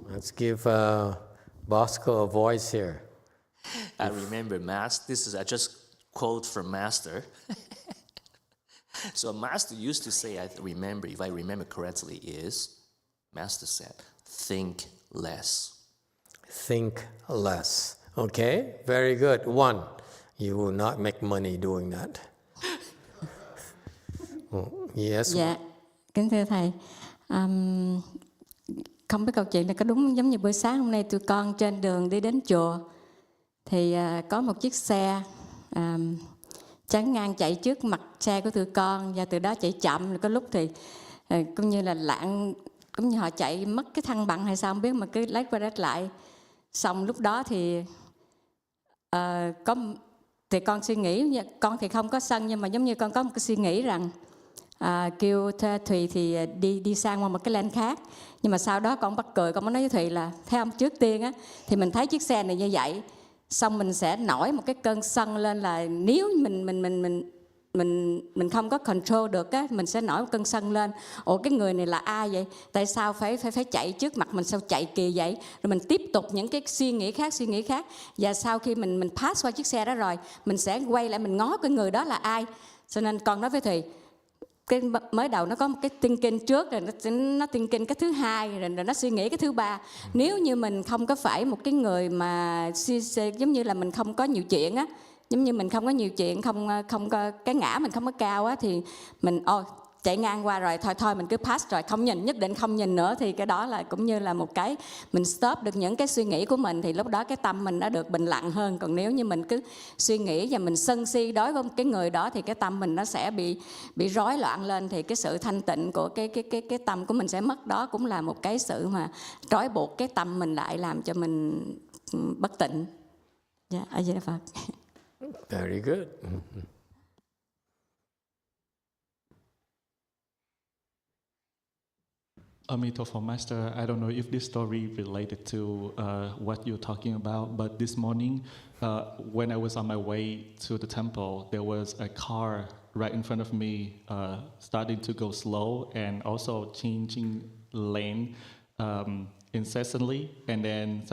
Let's give Bosco a voice here. I remember this is I just quote from Master. So Master used to say, if I remember correctly, is Master said, think less. Think less. Okay, very good. One, you will not make money doing that. Yes. Dạ, kính thưa thầy, không biết câu chuyện này có đúng giống như bữa sáng hôm nay tụi con trên đường đi đến chùa thì có một chiếc xe chắn ngang chạy trước mặt xe của tụi con, và từ đó chạy chậm, rồi có lúc thì cũng như là lạng, cũng như họ chạy mất cái thăng bằng hay sao không biết, mà cứ lách qua lách lại. Xong lúc đó thì con suy nghĩ, con thì không có sân, nhưng mà giống như con có một cái suy nghĩ rằng kêu Thùy thì đi sang qua một cái lane khác. Nhưng mà sau đó con bắt cười, con mới nói với Thùy là theo ông, trước tiên á thì mình thấy chiếc xe này như vậy, xong mình sẽ nổi một cái cơn sân lên, là nếu mình không có control được á, mình sẽ nổi một cơn sân lên. Ủa cái người này là ai vậy? Tại sao phải chạy trước mặt mình, sao chạy kỳ vậy? Rồi mình tiếp tục những cái suy nghĩ khác. Và sau khi mình pass qua chiếc xe đó rồi, mình sẽ quay lại mình ngó cái người đó là ai. Cho nên con nói với Thùy, cái mới đầu nó có một cái thinking trước, rồi nó thinking cái thứ hai, rồi nó suy nghĩ cái thứ ba. Nếu như mình không có phải một cái người mà giống như là mình không có nhiều chuyện á, giống như mình không có nhiều chuyện, không có cái ngã mình không có cao á, thì mình chạy ngang qua rồi thôi mình cứ pass rồi, không nhìn, nhất định không nhìn nữa, thì cái đó là cũng như là một cái mình stop được những cái suy nghĩ của mình, thì lúc đó cái tâm mình đã được bình lặng hơn. Còn nếu như mình cứ suy nghĩ và mình sân si đối với cái người đó thì cái tâm mình nó sẽ bị rối loạn lên, thì cái sự thanh tịnh của cái tâm của mình sẽ mất. Đó cũng là một cái sự mà trói buộc cái tâm mình lại, làm cho mình bất tịnh. Dạ, A Di Đà Phật. Very good. Emitofuo Master, I don't know if this story related to what you're talking about, but this morning, when I was on my way to the temple, there was a car right in front of me starting to go slow and also changing lane incessantly. And then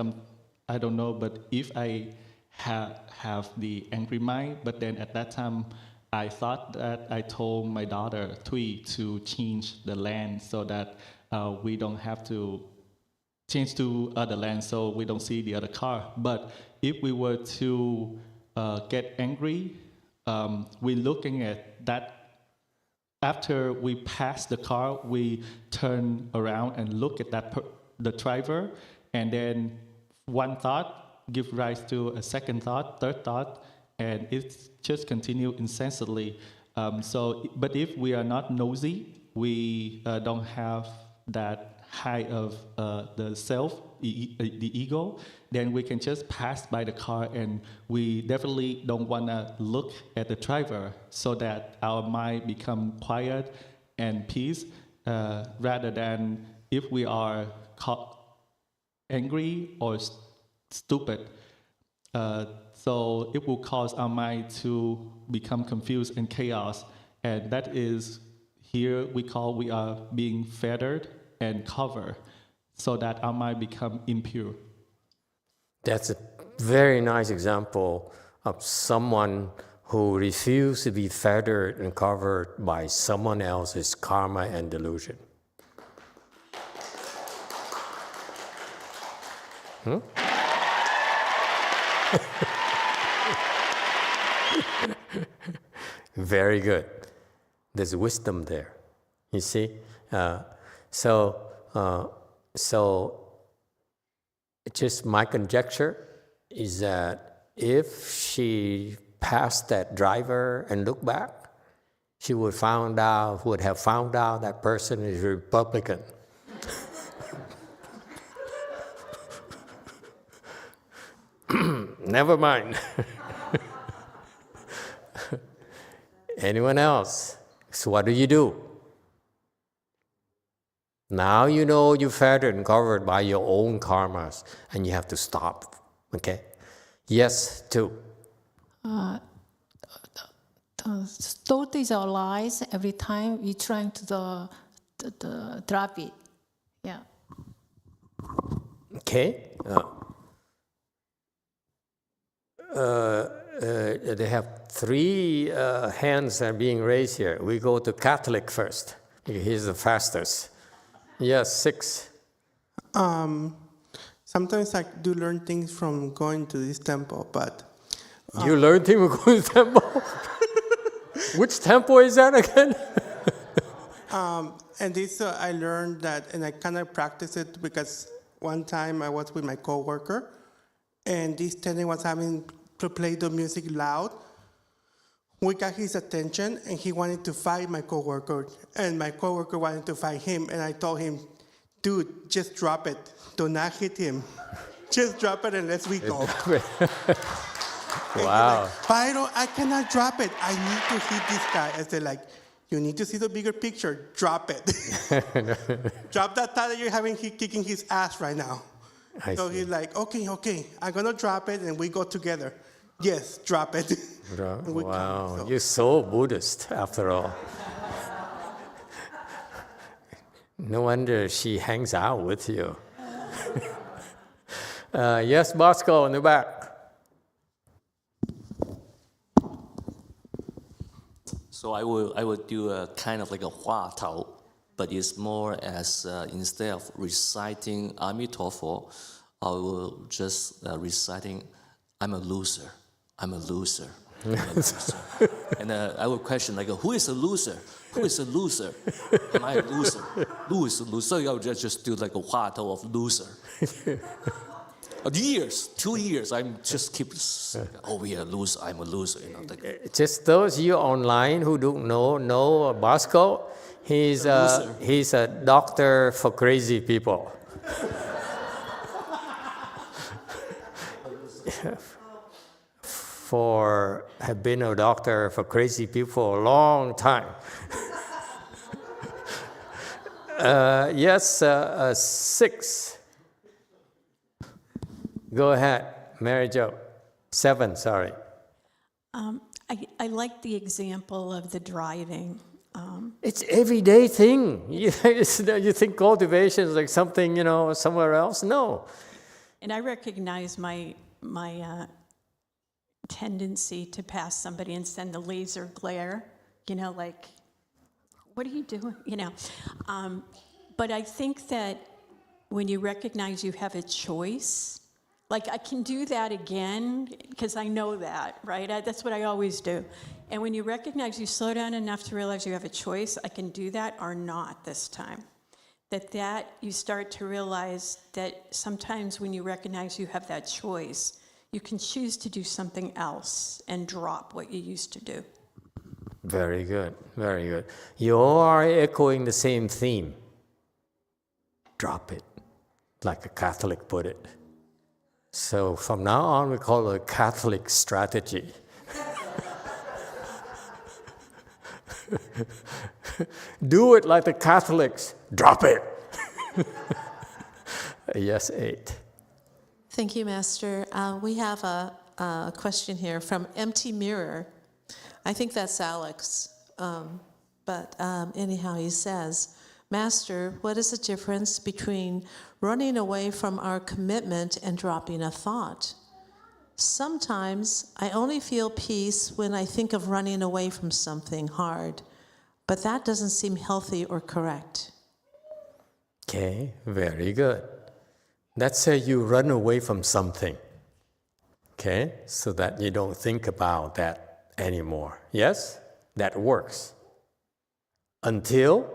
I don't know, but if I have the angry mind, but then at that time, I thought that I told my daughter, Tui, to change the lane so that we don't have to change to other lane so we don't see the other car. But if we were to get angry, we're looking at that. After we pass the car, we turn around and look at the driver, and then one thought gives rise to a second thought, third thought, and it's just continue incessantly. But if we are not nosy, we don't have that high of the self, the ego, then we can just pass by the car, and we definitely don't want to look at the driver, so that our mind become quiet and peace, rather than if we are angry or stupid. So it will cause our mind to become confused and chaos, and that is here we are being fettered and covered, so that our mind become impure. That's a very nice example of someone who refused to be fettered and covered by someone else's karma and delusion. Very good. There's wisdom there, you see. So just my conjecture is that if she passed that driver and looked back, she would have found out that person is a Republican. Never mind. Anyone else? So what do? Now you know you're fettered and covered by your own karmas, and you have to stop. Okay? Yes, too. Thought is our lies. Every time we trying to drop it. Yeah. Okay. They have 3 hands are being raised here. We go to Catholic first. He's the fastest. Yes, 6. Sometimes I do learn things from going to this temple, but... You learn things from going to the temple? Which temple is that again? And this, I learned that, and I kind of practice it because one time I was with my coworker, and this tenant was having to play the music loud. We got his attention, and he wanted to fight my coworker, and my coworker wanted to fight him, and I told him, dude, just drop it. Do not hit him. Just drop it and let's go. Wow. Like, I cannot drop it. I need to hit this guy. I said, you need to see the bigger picture. Drop it. Drop that thought that you're having kicking his ass right now. So he's like, okay, I'm going to drop it, and we go together. Yes, drop it. Wow, you're so Buddhist after all. No wonder she hangs out with you. Yes, Bosco in the back. So I will do a kind of like a hua tao, but it's more as instead of reciting Emitofuo, I will just reciting, I'm a loser. I'm a loser. And I would question, like, who is a loser? Who is a loser? Am I a loser? Who is a loser? So I would just do like a huatou of loser. Years, 2 years, I'm just keep, oh, we are a loser, I'm a loser. You know, like, just those of you online who don't know Bosco, he's a doctor for crazy people. Have been a doctor for crazy people for a long time. Yes, 6. Go ahead, Mary Jo. 7, sorry. I like the example of the driving. It's everyday thing. You think cultivation is like something, somewhere else? No. And I recognize my tendency to pass somebody and send the laser glare, like, what are you doing? But I think that when you recognize you have a choice, like I can do that again because I know that, right? That's what I always do. And when you recognize you slow down enough to realize you have a choice, I can do that or not this time. That you start to realize that sometimes when you recognize you have that choice, you can choose to do something else and drop what you used to do. Very good, very good. You all are echoing the same theme. Drop it, like a Catholic put it. So from now on, we call it a Catholic strategy. Do it like the Catholics. Drop it. Yes, 8. Thank you, Master. We have a question here from Empty Mirror. I think that's Alex. But anyhow, he says, Master, what is the difference between running away from our commitment and dropping a thought? Sometimes I only feel peace when I think of running away from something hard, but that doesn't seem healthy or correct. Okay, very good. Let's say you run away from something, okay, so that you don't think about that anymore. Yes, that works. Until,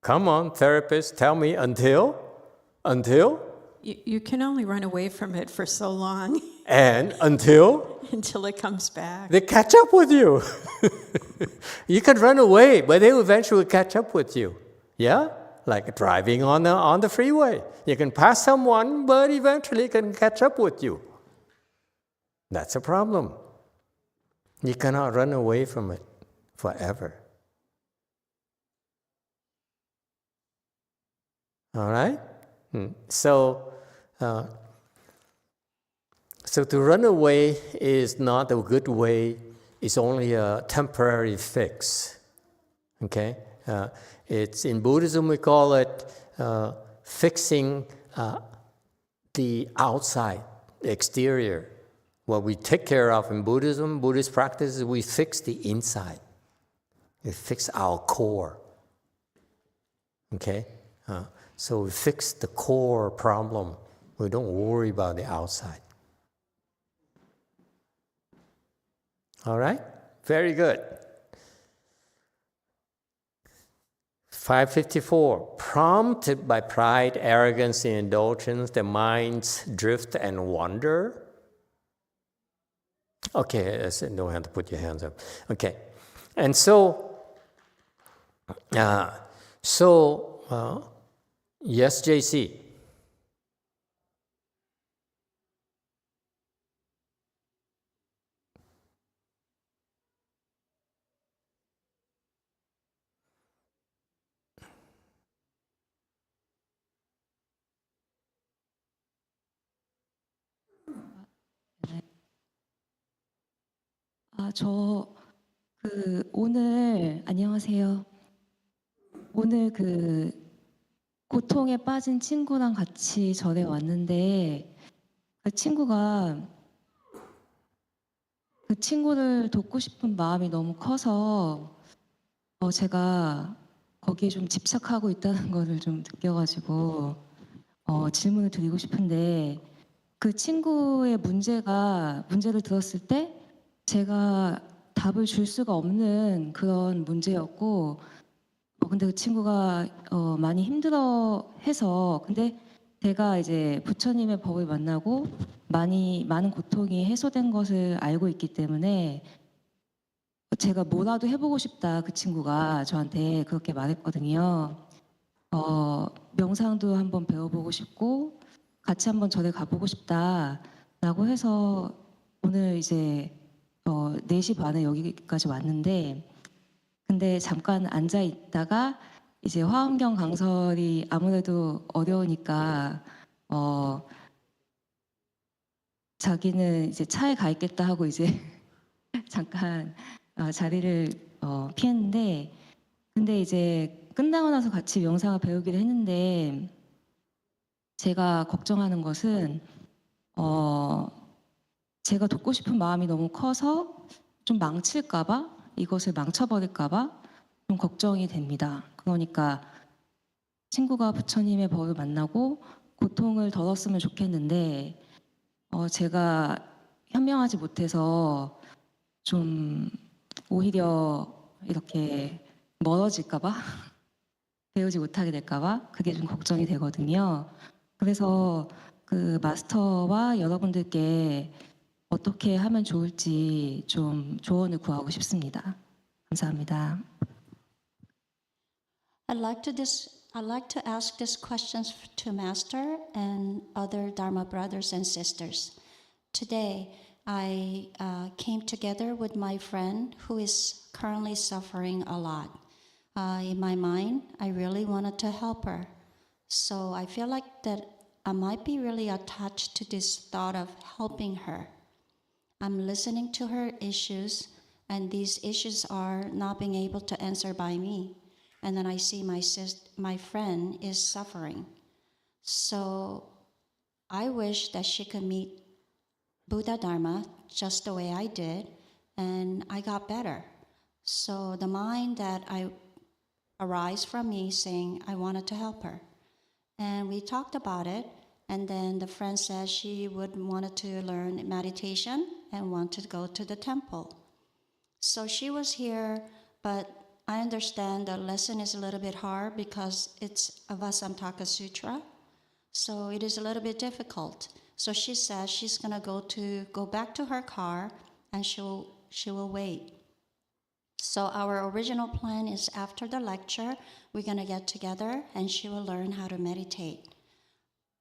come on, therapist, tell me until. You can only run away from it for so long. And until it comes back. They catch up with you. You can run away, but they will eventually catch up with you. Yeah? Like driving on the freeway. You can pass someone, but eventually it can catch up with you. That's a problem. You cannot run away from it forever. All right? So to run away is not a good way. It's only a temporary fix. Okay? It's in Buddhism we call it fixing the outside, the exterior. What we take care of in Buddhism, Buddhist practices, we fix the inside. We fix our core. Okay? So we fix the core problem. We don't worry about the outside. All right? Very good. 554. Prompted by pride, arrogance, and indulgence, the minds drift and wander. Okay, you don't have to put your hands up. Okay. And yes, JC. 안녕하세요. 오늘 고통에 빠진 친구랑 같이 절에 왔는데 그 친구가 그 친구를 돕고 싶은 마음이 너무 커서 제가 거기에 좀 집착하고 있다는 거를 좀 느껴가지고 질문을 드리고 싶은데 그 친구의 문제를 들었을 때 제가 답을 줄 수가 없는 그런 문제였고, 근데 그 친구가 많이 힘들어해서, 근데 제가 이제 부처님의 법을 만나고 많은 고통이 해소된 것을 알고 있기 때문에 제가 뭐라도 해보고 싶다. 그 친구가 저한테 그렇게 말했거든요. 명상도 한번 배워보고 싶고 같이 한번 절에 가보고 싶다라고 해서 오늘 이제 4시 반에 여기까지 왔는데, 근데 잠깐 앉아 있다가 이제 화엄경 강설이 아무래도 어려우니까 자기는 이제 차에 가 있겠다 하고 이제 잠깐 자리를 피했는데, 근데 이제 끝나고 나서 같이 명상을 배우기로 했는데, 제가 걱정하는 것은 제가 돕고 싶은 마음이 너무 커서 좀 망칠까봐, 이것을 망쳐버릴까봐 좀 걱정이 됩니다. 그러니까 친구가 부처님의 법을 만나고 고통을 덜었으면 좋겠는데 제가 현명하지 못해서 좀 오히려 이렇게 멀어질까봐 배우지 못하게 될까봐 그게 좀 걱정이 되거든요. 그래서 그 마스터와 여러분들께 어떻게 하면 좋을지 좀 조언을 구하고 싶습니다. 감사합니다. I'd like to ask these questions to Master and other Dharma brothers and sisters. Today, I came together with my friend who is currently suffering a lot. In my mind, I really wanted to help her. So I feel like that I might be really attached to this thought of helping her. I'm listening to her issues, and these issues are not being able to answer by me. And then I see my friend is suffering. So I wish that she could meet Buddha Dharma just the way I did, and I got better. So the mind that arise from me saying I wanted to help her. And we talked about it, and then the friend said she wanted to learn meditation and wanted to go to the temple. So she was here, but I understand the lesson is a little bit hard because it's Avatamsaka Sutra, so it is a little bit difficult. So she says she's gonna go back to her car, and she will wait. So our original plan is after the lecture, we're gonna get together and she will learn how to meditate.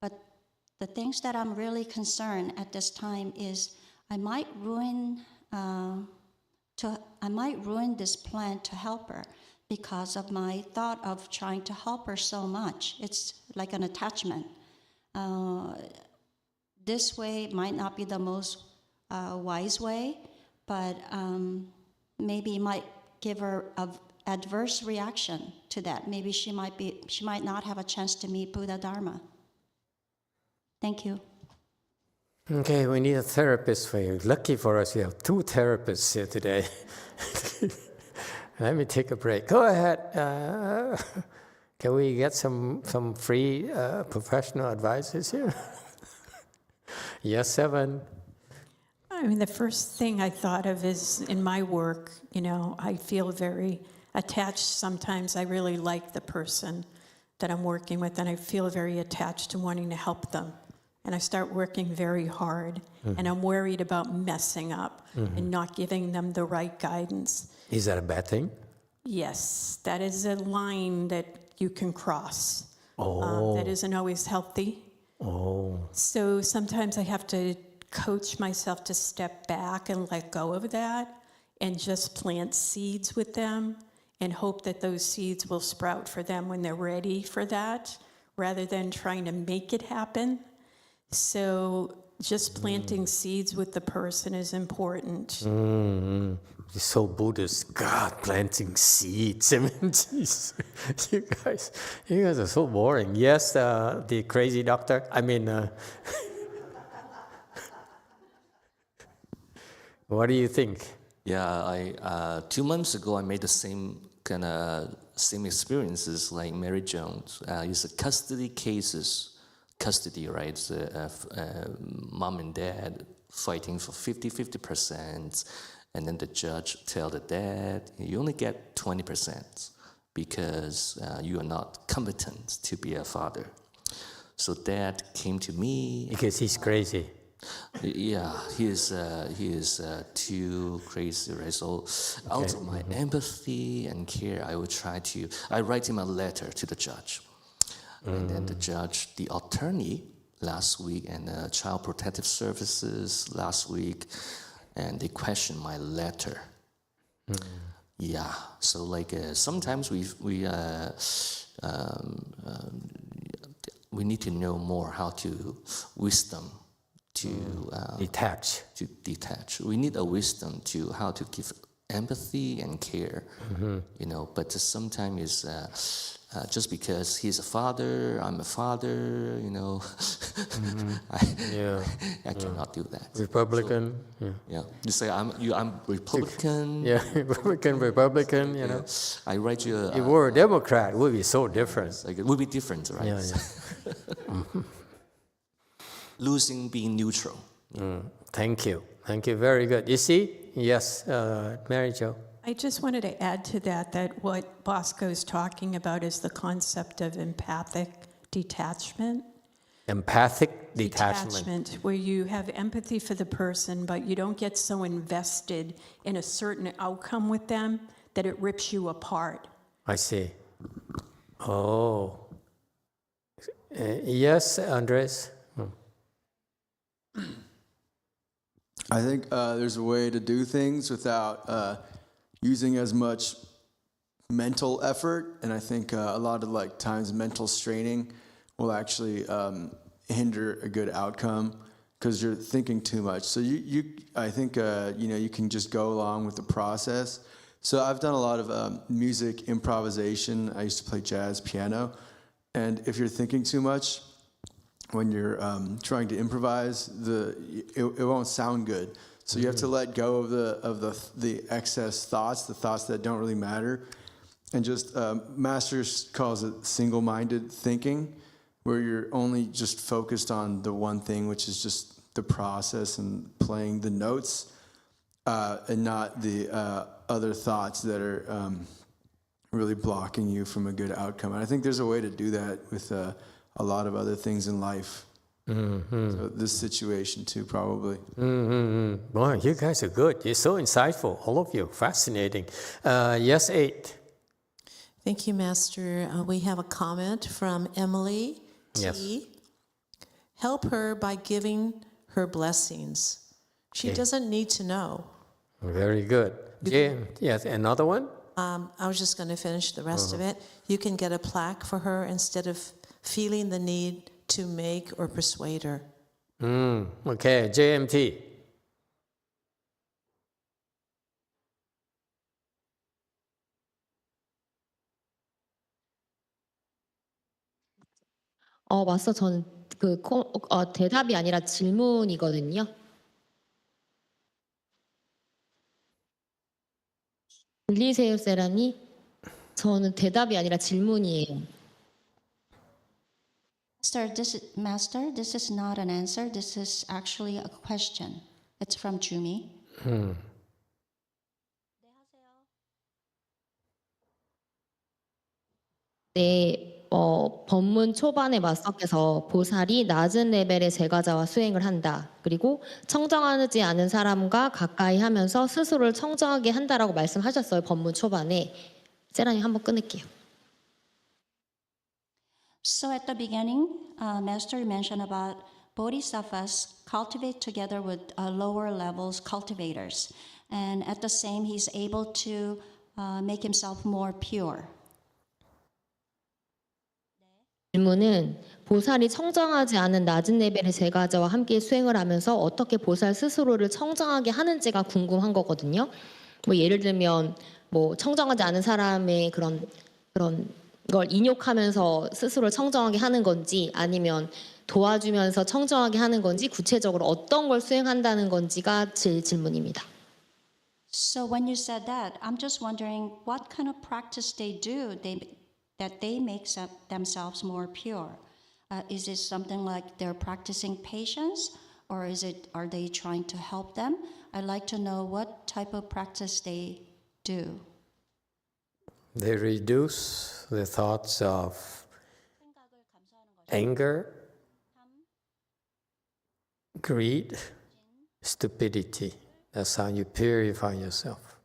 But the things that I'm really concerned at this time is I might ruin this plan to help her because of my thought of trying to help her so much. It's like an attachment. This way might not be the most wise way, but maybe it might give her an adverse reaction to that. Maybe she might not have a chance to meet Buddha Dharma. Thank you. Okay, we need a therapist for you. Lucky for us, we have 2 therapists here today. Let me take a break. Go ahead. Can we get some free professional advices here? Yes, 7. I mean, the first thing I thought of is in my work, I feel very attached. Sometimes I really like the person that I'm working with, and I feel very attached to wanting to help them. And I start working very hard, and I'm worried about messing up and not giving them the right guidance. Is that a bad thing? Yes, that is a line that you can cross. Oh. That isn't always healthy. Oh. So sometimes I have to coach myself to step back and let go of that and just plant seeds with them and hope that those seeds will sprout for them when they're ready for that, rather than trying to make it happen. So just planting seeds with the person is important. It's so Buddhist. God, planting seeds. I mean, geez, you guys are so boring. Yes, the crazy doctor. I mean, what do you think? Yeah, 2 months ago I made the same experiences like Mary Jones. It's a custody cases. Custody, right? Mom and dad fighting for 50%. And then the judge tell the dad, you only get 20% because you are not competent to be a father. So dad came to me. Because he's crazy. Yeah, he is too crazy, right? So out of my empathy and care, I write him a letter to the judge. And then the judge, the attorney last week, and Child Protective Services last week, and they questioned my letter. Yeah, so like sometimes we need to know more how to wisdom to detach. To detach. We need a wisdom to how to give empathy and care, you know. But sometimes it's just because he's a father, I'm a father, you know. I cannot do that. Republican. So, yeah. You say I'm Republican. Yeah, Republican. You know. I write you. If we were a Democrat, it would be so different. Like, it would be different, right? Yeah. Losing being neutral. Thank you. Very good. You see? Yes, Mary Jo. I just wanted to add to that what Bosco is talking about is the concept of empathic detachment. Empathic detachment. Where you have empathy for the person, but you don't get so invested in a certain outcome with them that it rips you apart. I see. Oh. Yes, Andres? I think there's a way to do things without using as much mental effort, and I think a lot of times mental straining will actually hinder a good outcome because you're thinking too much. So I think you can just go along with the process. So I've done a lot of music improvisation. I used to play jazz piano, and if you're thinking too much when you're trying to improvise, it won't sound good. So you have to let go of the excess thoughts, the thoughts that don't really matter, and just Masters calls it single-minded thinking, where you're only just focused on the one thing, which is just the process and playing the notes, and not the other thoughts that are really blocking you from a good outcome. And I think there's a way to do that with a lot of other things in life. So this situation too, probably. Boy, you guys are good. You're so insightful, all of you. Fascinating. Yes, 8. Thank you, Master. We have a comment from Emily T. Yes. Help her by giving her blessings. She doesn't need to know. Very good. Yes, another one? I was just going to finish the rest of it. You can get a plaque for her instead of feeling the need to make or persuade her. Okay, JMT. 마스터, 저는 대답이 아니라 질문이거든요. 들리세요, 세라니? 저는 대답이 아니라 질문이에요. Master, this is not an answer. This is actually a question. It's from Jumi. 네, 법문 초반에 마스터께서 보살이 낮은 레벨의 제가자와 수행을 한다. 그리고 청정하지 않은 사람과 가까이 하면서 스스로를 청정하게 한다라고 말씀하셨어요. 법문 초반에. 세라님 한번 끊을게요. So at the beginning, Master mentioned about bodhisattvas cultivate together with lower levels cultivators. And at the same, he's able to make himself more pure. 질문은 보살이 청정하지 않은 낮은 레벨의 제가자와 함께 수행을 하면서 어떻게 보살 스스로를 청정하게 하는지가 궁금한 거거든요. 뭐 예를 들면 뭐 청정하지 않은 사람의 그런 걸 인욕하면서 스스로를 청정하게 하는 건지 아니면 도와주면서 청정하게 하는 건지 구체적으로 어떤 걸 수행한다는 건지가 제 질문입니다. So when you said that, I'm just wondering what kind of practice they do that they make themselves more pure. Is it something like they're practicing patience, or are they trying to help them? I'd like to know what type of practice they do. They reduce the thoughts of anger, greed, stupidity. That's how you purify yourself.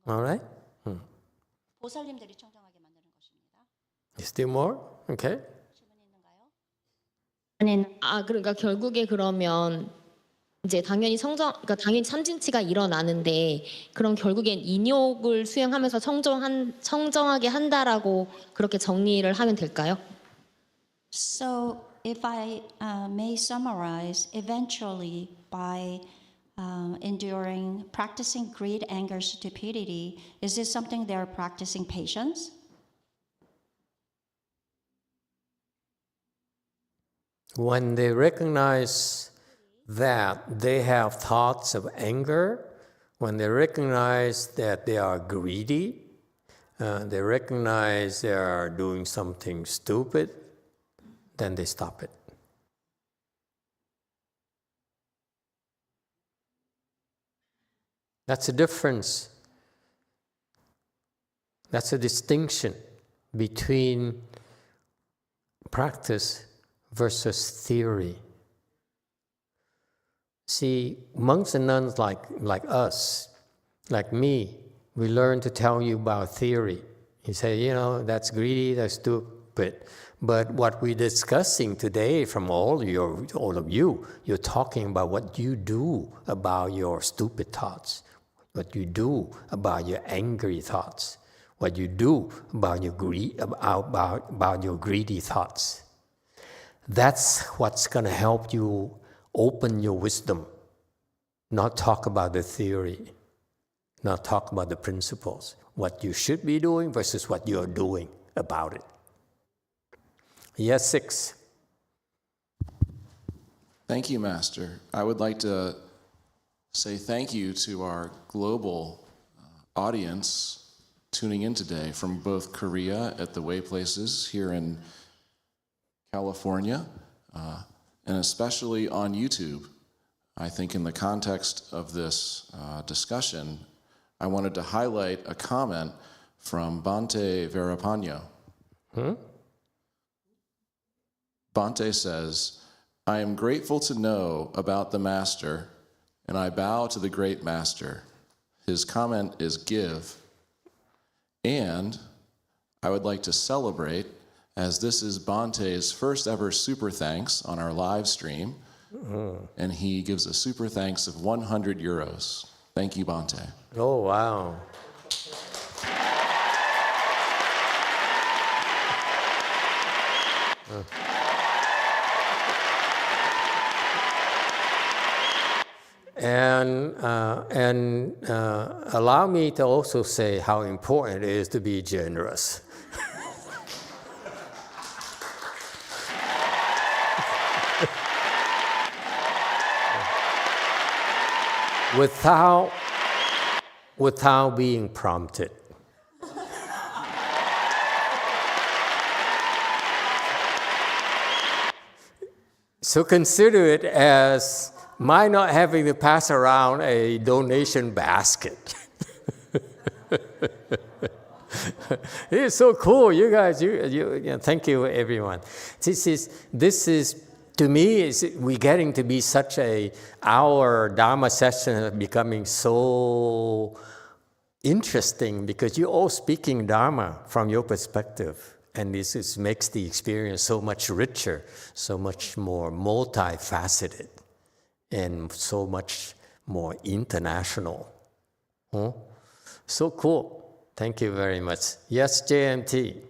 All right? Still more? Okay. 그러니까 결국에 그러면 이제 당연히 그러니까 당연히 참진치가 일어나는데 그럼 결국엔 인욕을 수행하면서 청정하게 한다라고 그렇게 정리를 하면 될까요? So if I may summarize, eventually by practicing greed, anger, stupidity, is this something they're practicing patience? When they recognize that they have thoughts of anger, when they recognize that they are greedy, they recognize they are doing something stupid, then they stop it. That's a difference. That's a distinction between practice versus theory. See, monks and nuns like us, like me, we learn to tell you about theory. You say, that's greedy, that's stupid. But what we're discussing today from all of you, you're talking about what you do about your stupid thoughts, what you do about your angry thoughts, what you do about your about your greedy thoughts. That's what's going to help you open your wisdom, not talk about the theory, not talk about the principles, what you should be doing versus what you're doing about it. Yes, 6. Thank you, Master. I would like to say thank you to our global audience tuning in today from both Korea at the Way Places here in California, and especially on YouTube. I think in the context of this discussion, I wanted to highlight a comment from Bhante Verapanyo. Bhante says, I am grateful to know about the Master, and I bow to the great Master. His comment is give, and I would like to celebrate, as this is Bhante's first ever super thanks on our live stream, and he gives a super thanks of 100 euros. Thank you, Bhante. Oh, wow. And allow me to also say how important it is to be generous. without being prompted. So consider it as my not having to pass around a donation basket. It's so cool, you guys. You thank you, everyone. This is to me, we're getting to be our Dharma session is becoming so interesting because you're all speaking Dharma from your perspective. And this makes the experience so much richer, so much more multifaceted, and so much more international. So cool. Thank you very much. Yes, JMT.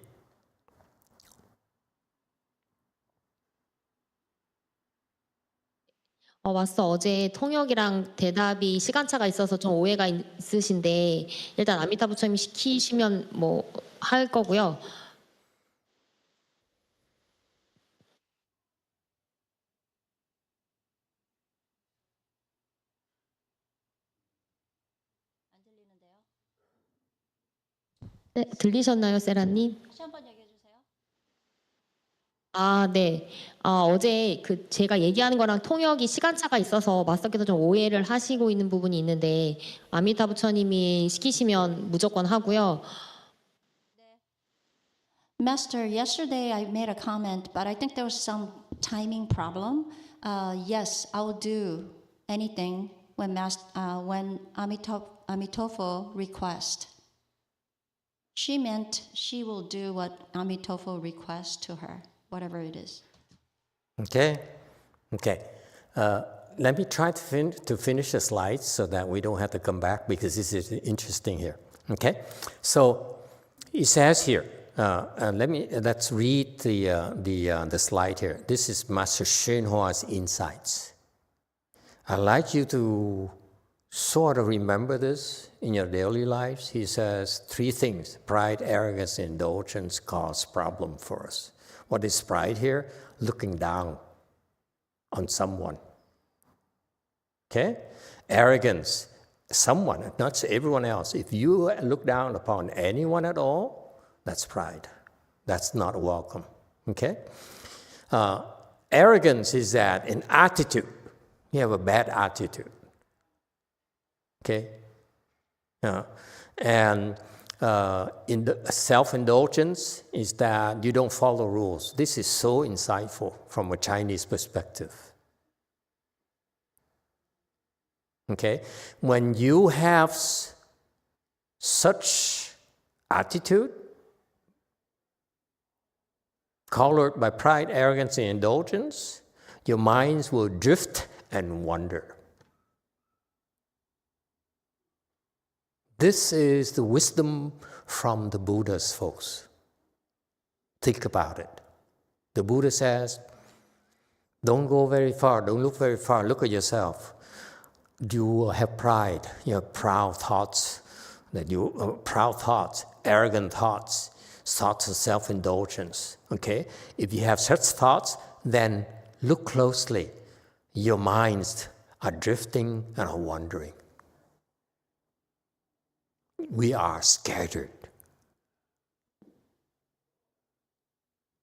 어제 통역이랑 대답이 시간차가 있어서 좀 오해가 있으신데 일단 아미타 부처님이 시키시면 할 거고요. 네, 들리셨나요, 세라님? 다시 한번 얘기해 주세요. 아, 네. 어제 제가 얘기하는 거랑 통역이 시간차가 있어서 마스터께서 좀 오해를 하시고 있는 부분이 있는데 아미타 부처님이 시키시면 무조건 하고요. Master, yesterday I made a comment, but I think there was some timing problem. Yes, I will do anything when Emitofuo requests. She meant she will do what Emitofuo requests to her, whatever it is. Okay. Let me try to finish the slides so that we don't have to come back because this is interesting here. Okay. So it says here. Let's read the slide here. This is Master YongHua's insights. I'd like you to sort of remember this in your daily lives. He says 3 things: pride, arrogance, and indulgence cause problem for us. What is pride here? Looking down on someone. Okay? Arrogance, someone, not everyone else. If you look down upon anyone at all, that's pride. That's not welcome. Okay? Arrogance is that an attitude. You have a bad attitude. Okay? And in the self-indulgence is that you don't follow rules. This is so insightful from a Chinese perspective. Okay? When you have such attitude, colored by pride, arrogance, and indulgence, your minds will drift and wander. This is the wisdom from the Buddhas, folks. Think about it. The Buddha says, don't go very far, don't look very far, look at yourself. You have pride, you have proud thoughts, arrogant thoughts of self-indulgence. Okay? If you have such thoughts, then look closely. Your minds are drifting and are wandering. We are scattered.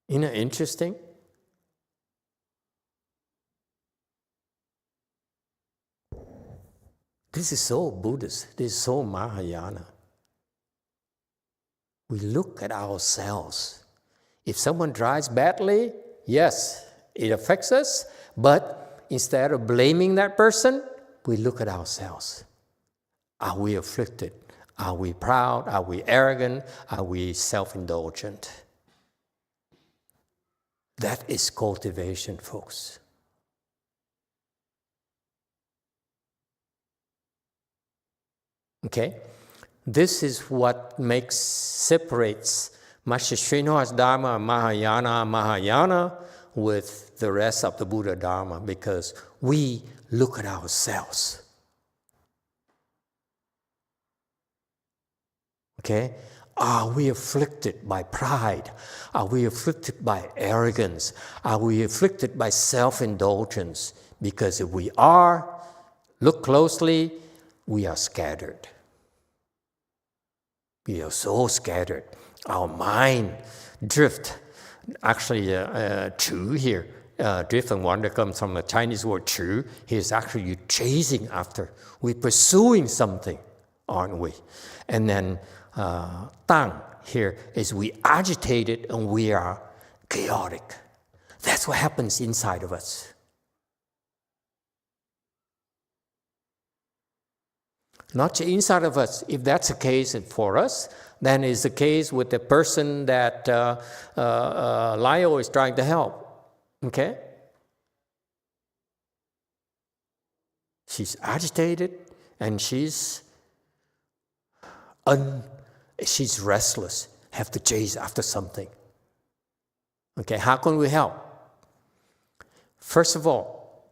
Isn't it interesting? This is so Buddhist. This is so Mahayana. We look at ourselves. If someone drives badly, yes, it affects us, but instead of blaming that person, we look at ourselves. Are we afflicted? Are we proud? Are we arrogant? Are we self-indulgent? That is cultivation, folks. Okay? This is what separates Master YongHua's Dharma, Mahayana, with the rest of the Buddha Dharma, because we look at ourselves. Okay? Are we afflicted by pride? Are we afflicted by arrogance? Are we afflicted by self-indulgence? Because if we are, look closely, we are scattered. We are so scattered. Our mind drift. Actually, chu here, drift and wander comes from the Chinese word chu. He's actually chasing after. We're pursuing something, aren't we? And then tang here is we agitated and we are chaotic. That's what happens inside of us. Not inside of us. If that's the case for us, then it's the case with the person that Lio is trying to help. Okay? She's agitated and she's restless, have to chase after something. Okay, how can we help? First of all,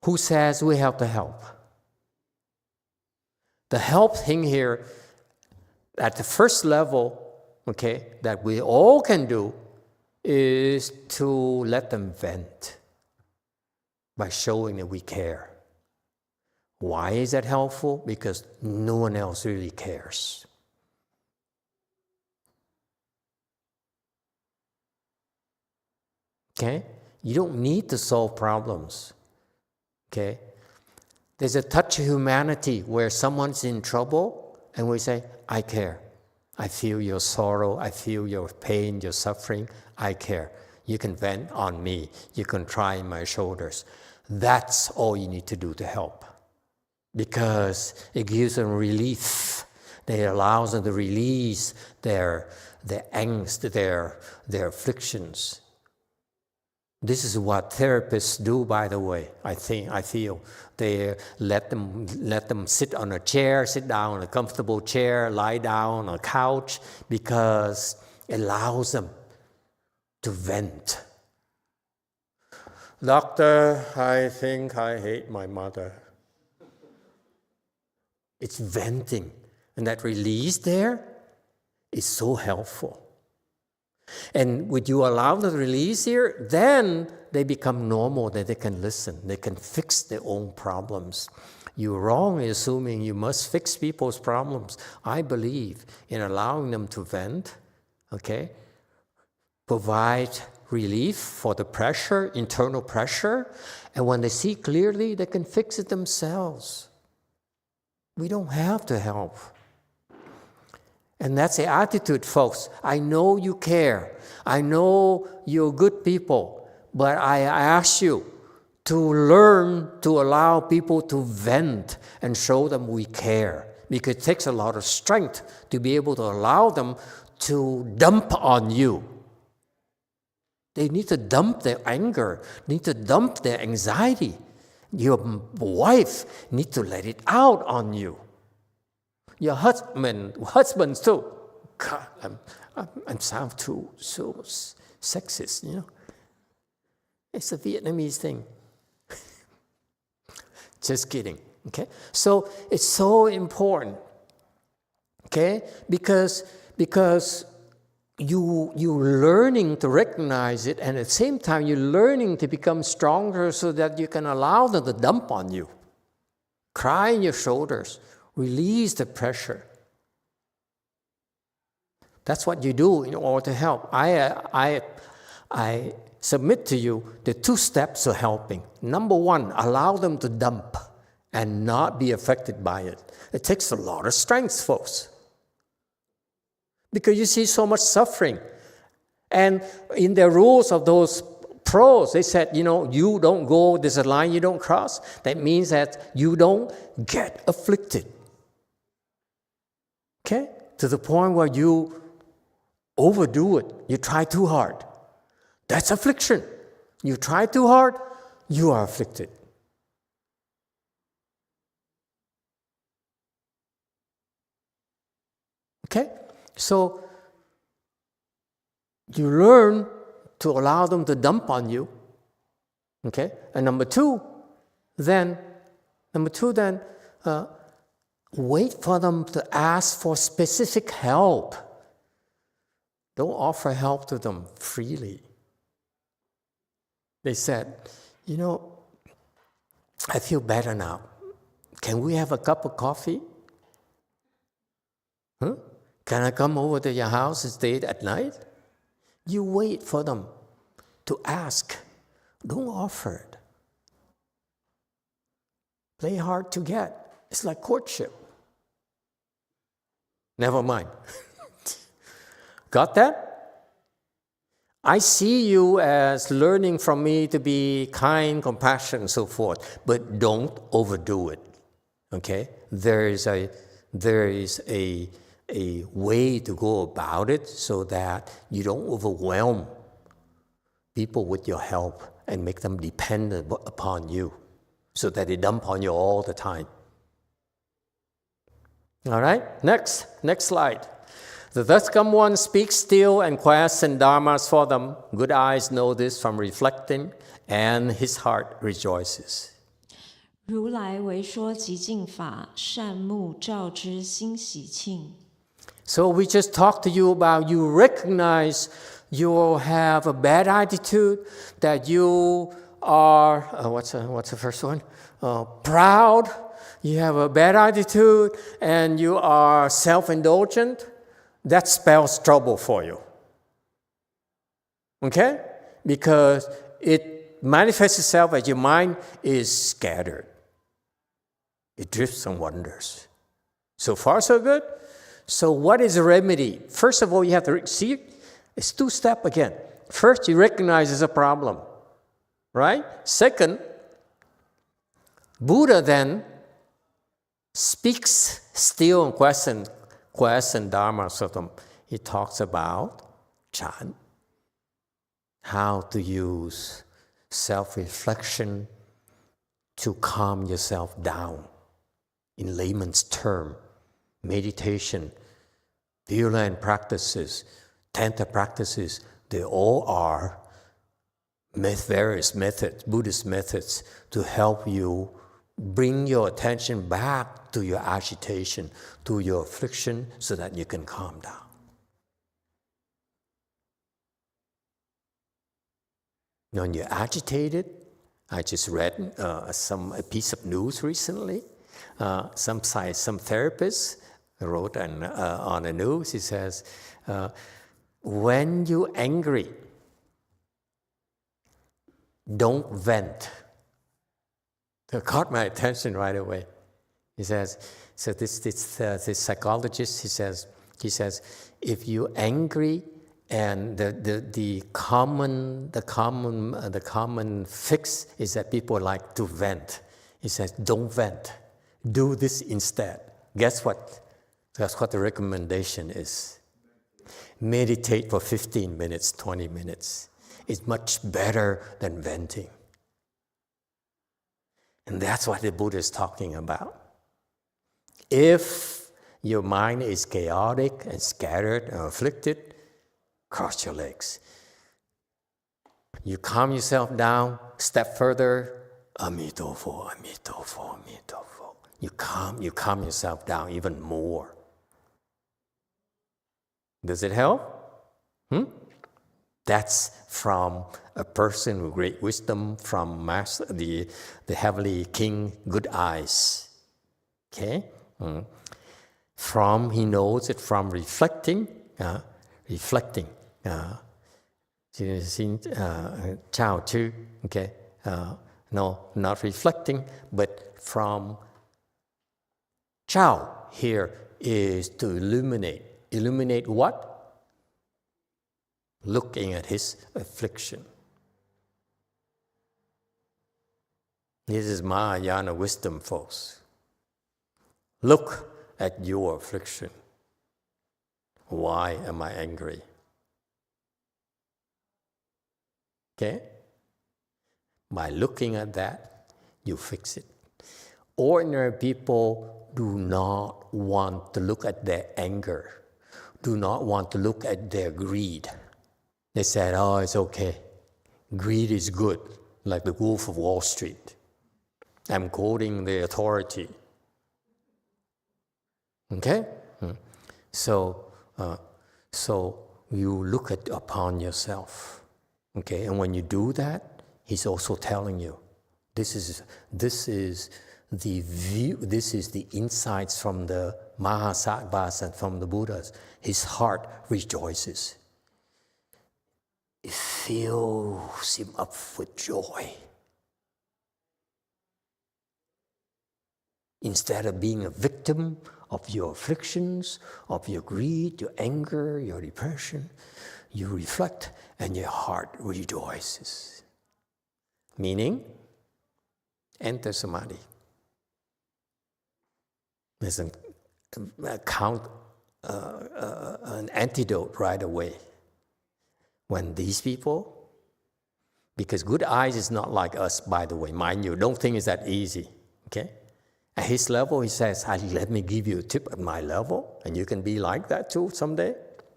who says we have to help? The help thing here, at the first level, okay, that we all can do is to let them vent by showing that we care. Why is that helpful? Because no one else really cares. Okay? You don't need to solve problems. Okay? There's a touch of humanity where someone's in trouble and we say, I care. I feel your sorrow. I feel your pain, your suffering. I care. You can vent on me. You can cry in my shoulders. That's all you need to do to help. Because it gives them relief. It allows them to release their angst, their afflictions. This is what therapists do, by the way. I feel they let them sit on a chair, sit down on a comfortable chair, lie down on a couch, because it allows them to vent. Doctor, I think I hate my mother. It's venting, and that release there is so helpful. And when you allow the release here, then they become normal, that they can listen, they can fix their own problems. You're wrong in assuming you must fix people's problems. I believe in allowing them to vent, okay? Provide relief for the pressure, internal pressure, and when they see clearly, they can fix it themselves. We don't have to help. And that's the attitude, folks. I know you care. I know you're good people, but I ask you to learn to allow people to vent and show them we care. Because it takes a lot of strength to be able to allow them to dump on you. They need to dump their anger, need to dump their anxiety. Your wife needs to let it out on you. Your husbands too. God, I'm sound too so sexist, you know. It's a Vietnamese thing. Just kidding. Okay, so it's so important. Okay, because you're learning to recognize it, and at the same time you're learning to become stronger so that you can allow them to dump on you, cry in your shoulders, release the pressure. That's what you do in order to help. I submit to you the 2 steps of helping. Number 1, allow them to dump and not be affected by it. It takes a lot of strength, folks. Because you see so much suffering. And in the rules of those pros, they said, you don't go, there's a line you don't cross. That means that you don't get afflicted. Okay? To the point where you overdo it. You try too hard. That's affliction. You try too hard, you are afflicted. Okay? So, you learn to allow them to dump on you. Okay? And number two, then, wait for them to ask for specific help. Don't offer help to them freely. They said, I feel better now. Can we have a cup of coffee? Huh? Can I come over to your house and stay at night? You wait for them to ask. Don't offer it. Play hard to get. It's like courtship. Never mind. Got that? I see you as learning from me to be kind, compassionate, and so forth, but don't overdo it. Okay? There is a way to go about it so that you don't overwhelm people with your help and make them dependent upon you so that they dump on you all the time. All right? Next slide. The thus come one speaks still and questions dharmas for them. Good eyes know this from reflecting, and his heart rejoices. 如来为说极净法，善目照之心喜庆。 So we just talked to you about you recognize you have a bad attitude, that you are, what's the first one? Proud. You have a bad attitude and you are self-indulgent. That spells trouble for you. Okay? Because it manifests itself as your mind is scattered. It drifts and wanders. So far, so good. So what is the remedy? First of all, you have to see, it's two-step again. First, you recognize it's a problem, right? Second, Buddha then speaks still in question Dharma Sutra. He talks about chant, how to use self-reflection to calm yourself down. In layman's term, meditation, Pure Land practices, Tantra practices, they all are various methods, Buddhist methods, to help you bring your attention back to your agitation, to your affliction, so that you can calm down. When you're agitated, I just read a piece of news recently. Some therapist wrote on the news, he says, when you're angry, don't vent. It caught my attention right away. He says, so this psychologist, he says, if you're angry, and the common fix is that people like to vent. He says, don't vent. Do this instead. Guess what? That's what the recommendation is. Meditate for 15 minutes, 20 minutes. It's much better than venting. And that's what the Buddha is talking about. If your mind is chaotic and scattered and afflicted, cross your legs. You calm yourself down, step further, Emitofuo, Emitofuo, Emitofuo. You calm yourself down even more. Does it help? That's from a person with great wisdom, from Master, the Heavenly King, Good Eyes. Okay? He knows it from reflecting. Chao Chu. Okay? No, not reflecting, but from Chao here is to illuminate. Illuminate what? Looking at his affliction. This is Mahayana wisdom, folks. Look at your affliction. Why am I angry? Okay? By looking at that, you fix it. Ordinary people do not want to look at their anger, do not want to look at their greed. They said, oh, it's okay. Greed is good, like the Wolf of Wall Street. I'm quoting the authority. Okay? So you look upon yourself. Okay? And when you do that, he's also telling you, this is the view, this is the insights from the Mahasattvas and from the Buddhas. His heart rejoices. It fills him up with joy. Instead of being a victim of your afflictions, of your greed, your anger, your depression, you reflect and your heart rejoices. Meaning, enter samadhi. There's an antidote right away. When these people, because Good Eyes is not like us, by the way, mind you, don't think it's that easy, okay? At his level, he says, let me give you a tip at my level, and you can be like that too someday.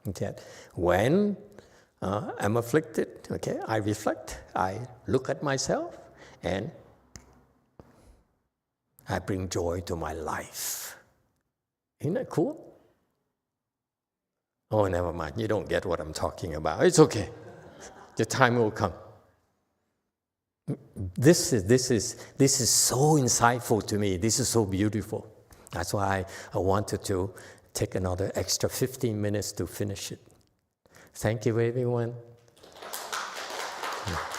Okay? When I'm afflicted, okay, I reflect, I look at myself, and I bring joy to my life. Isn't that cool? Oh, never mind. You don't get what I'm talking about. It's okay. The time will come. This is so insightful to me. This is so beautiful. That's why I wanted to take another extra 15 minutes to finish it. Thank you, everyone. Yeah.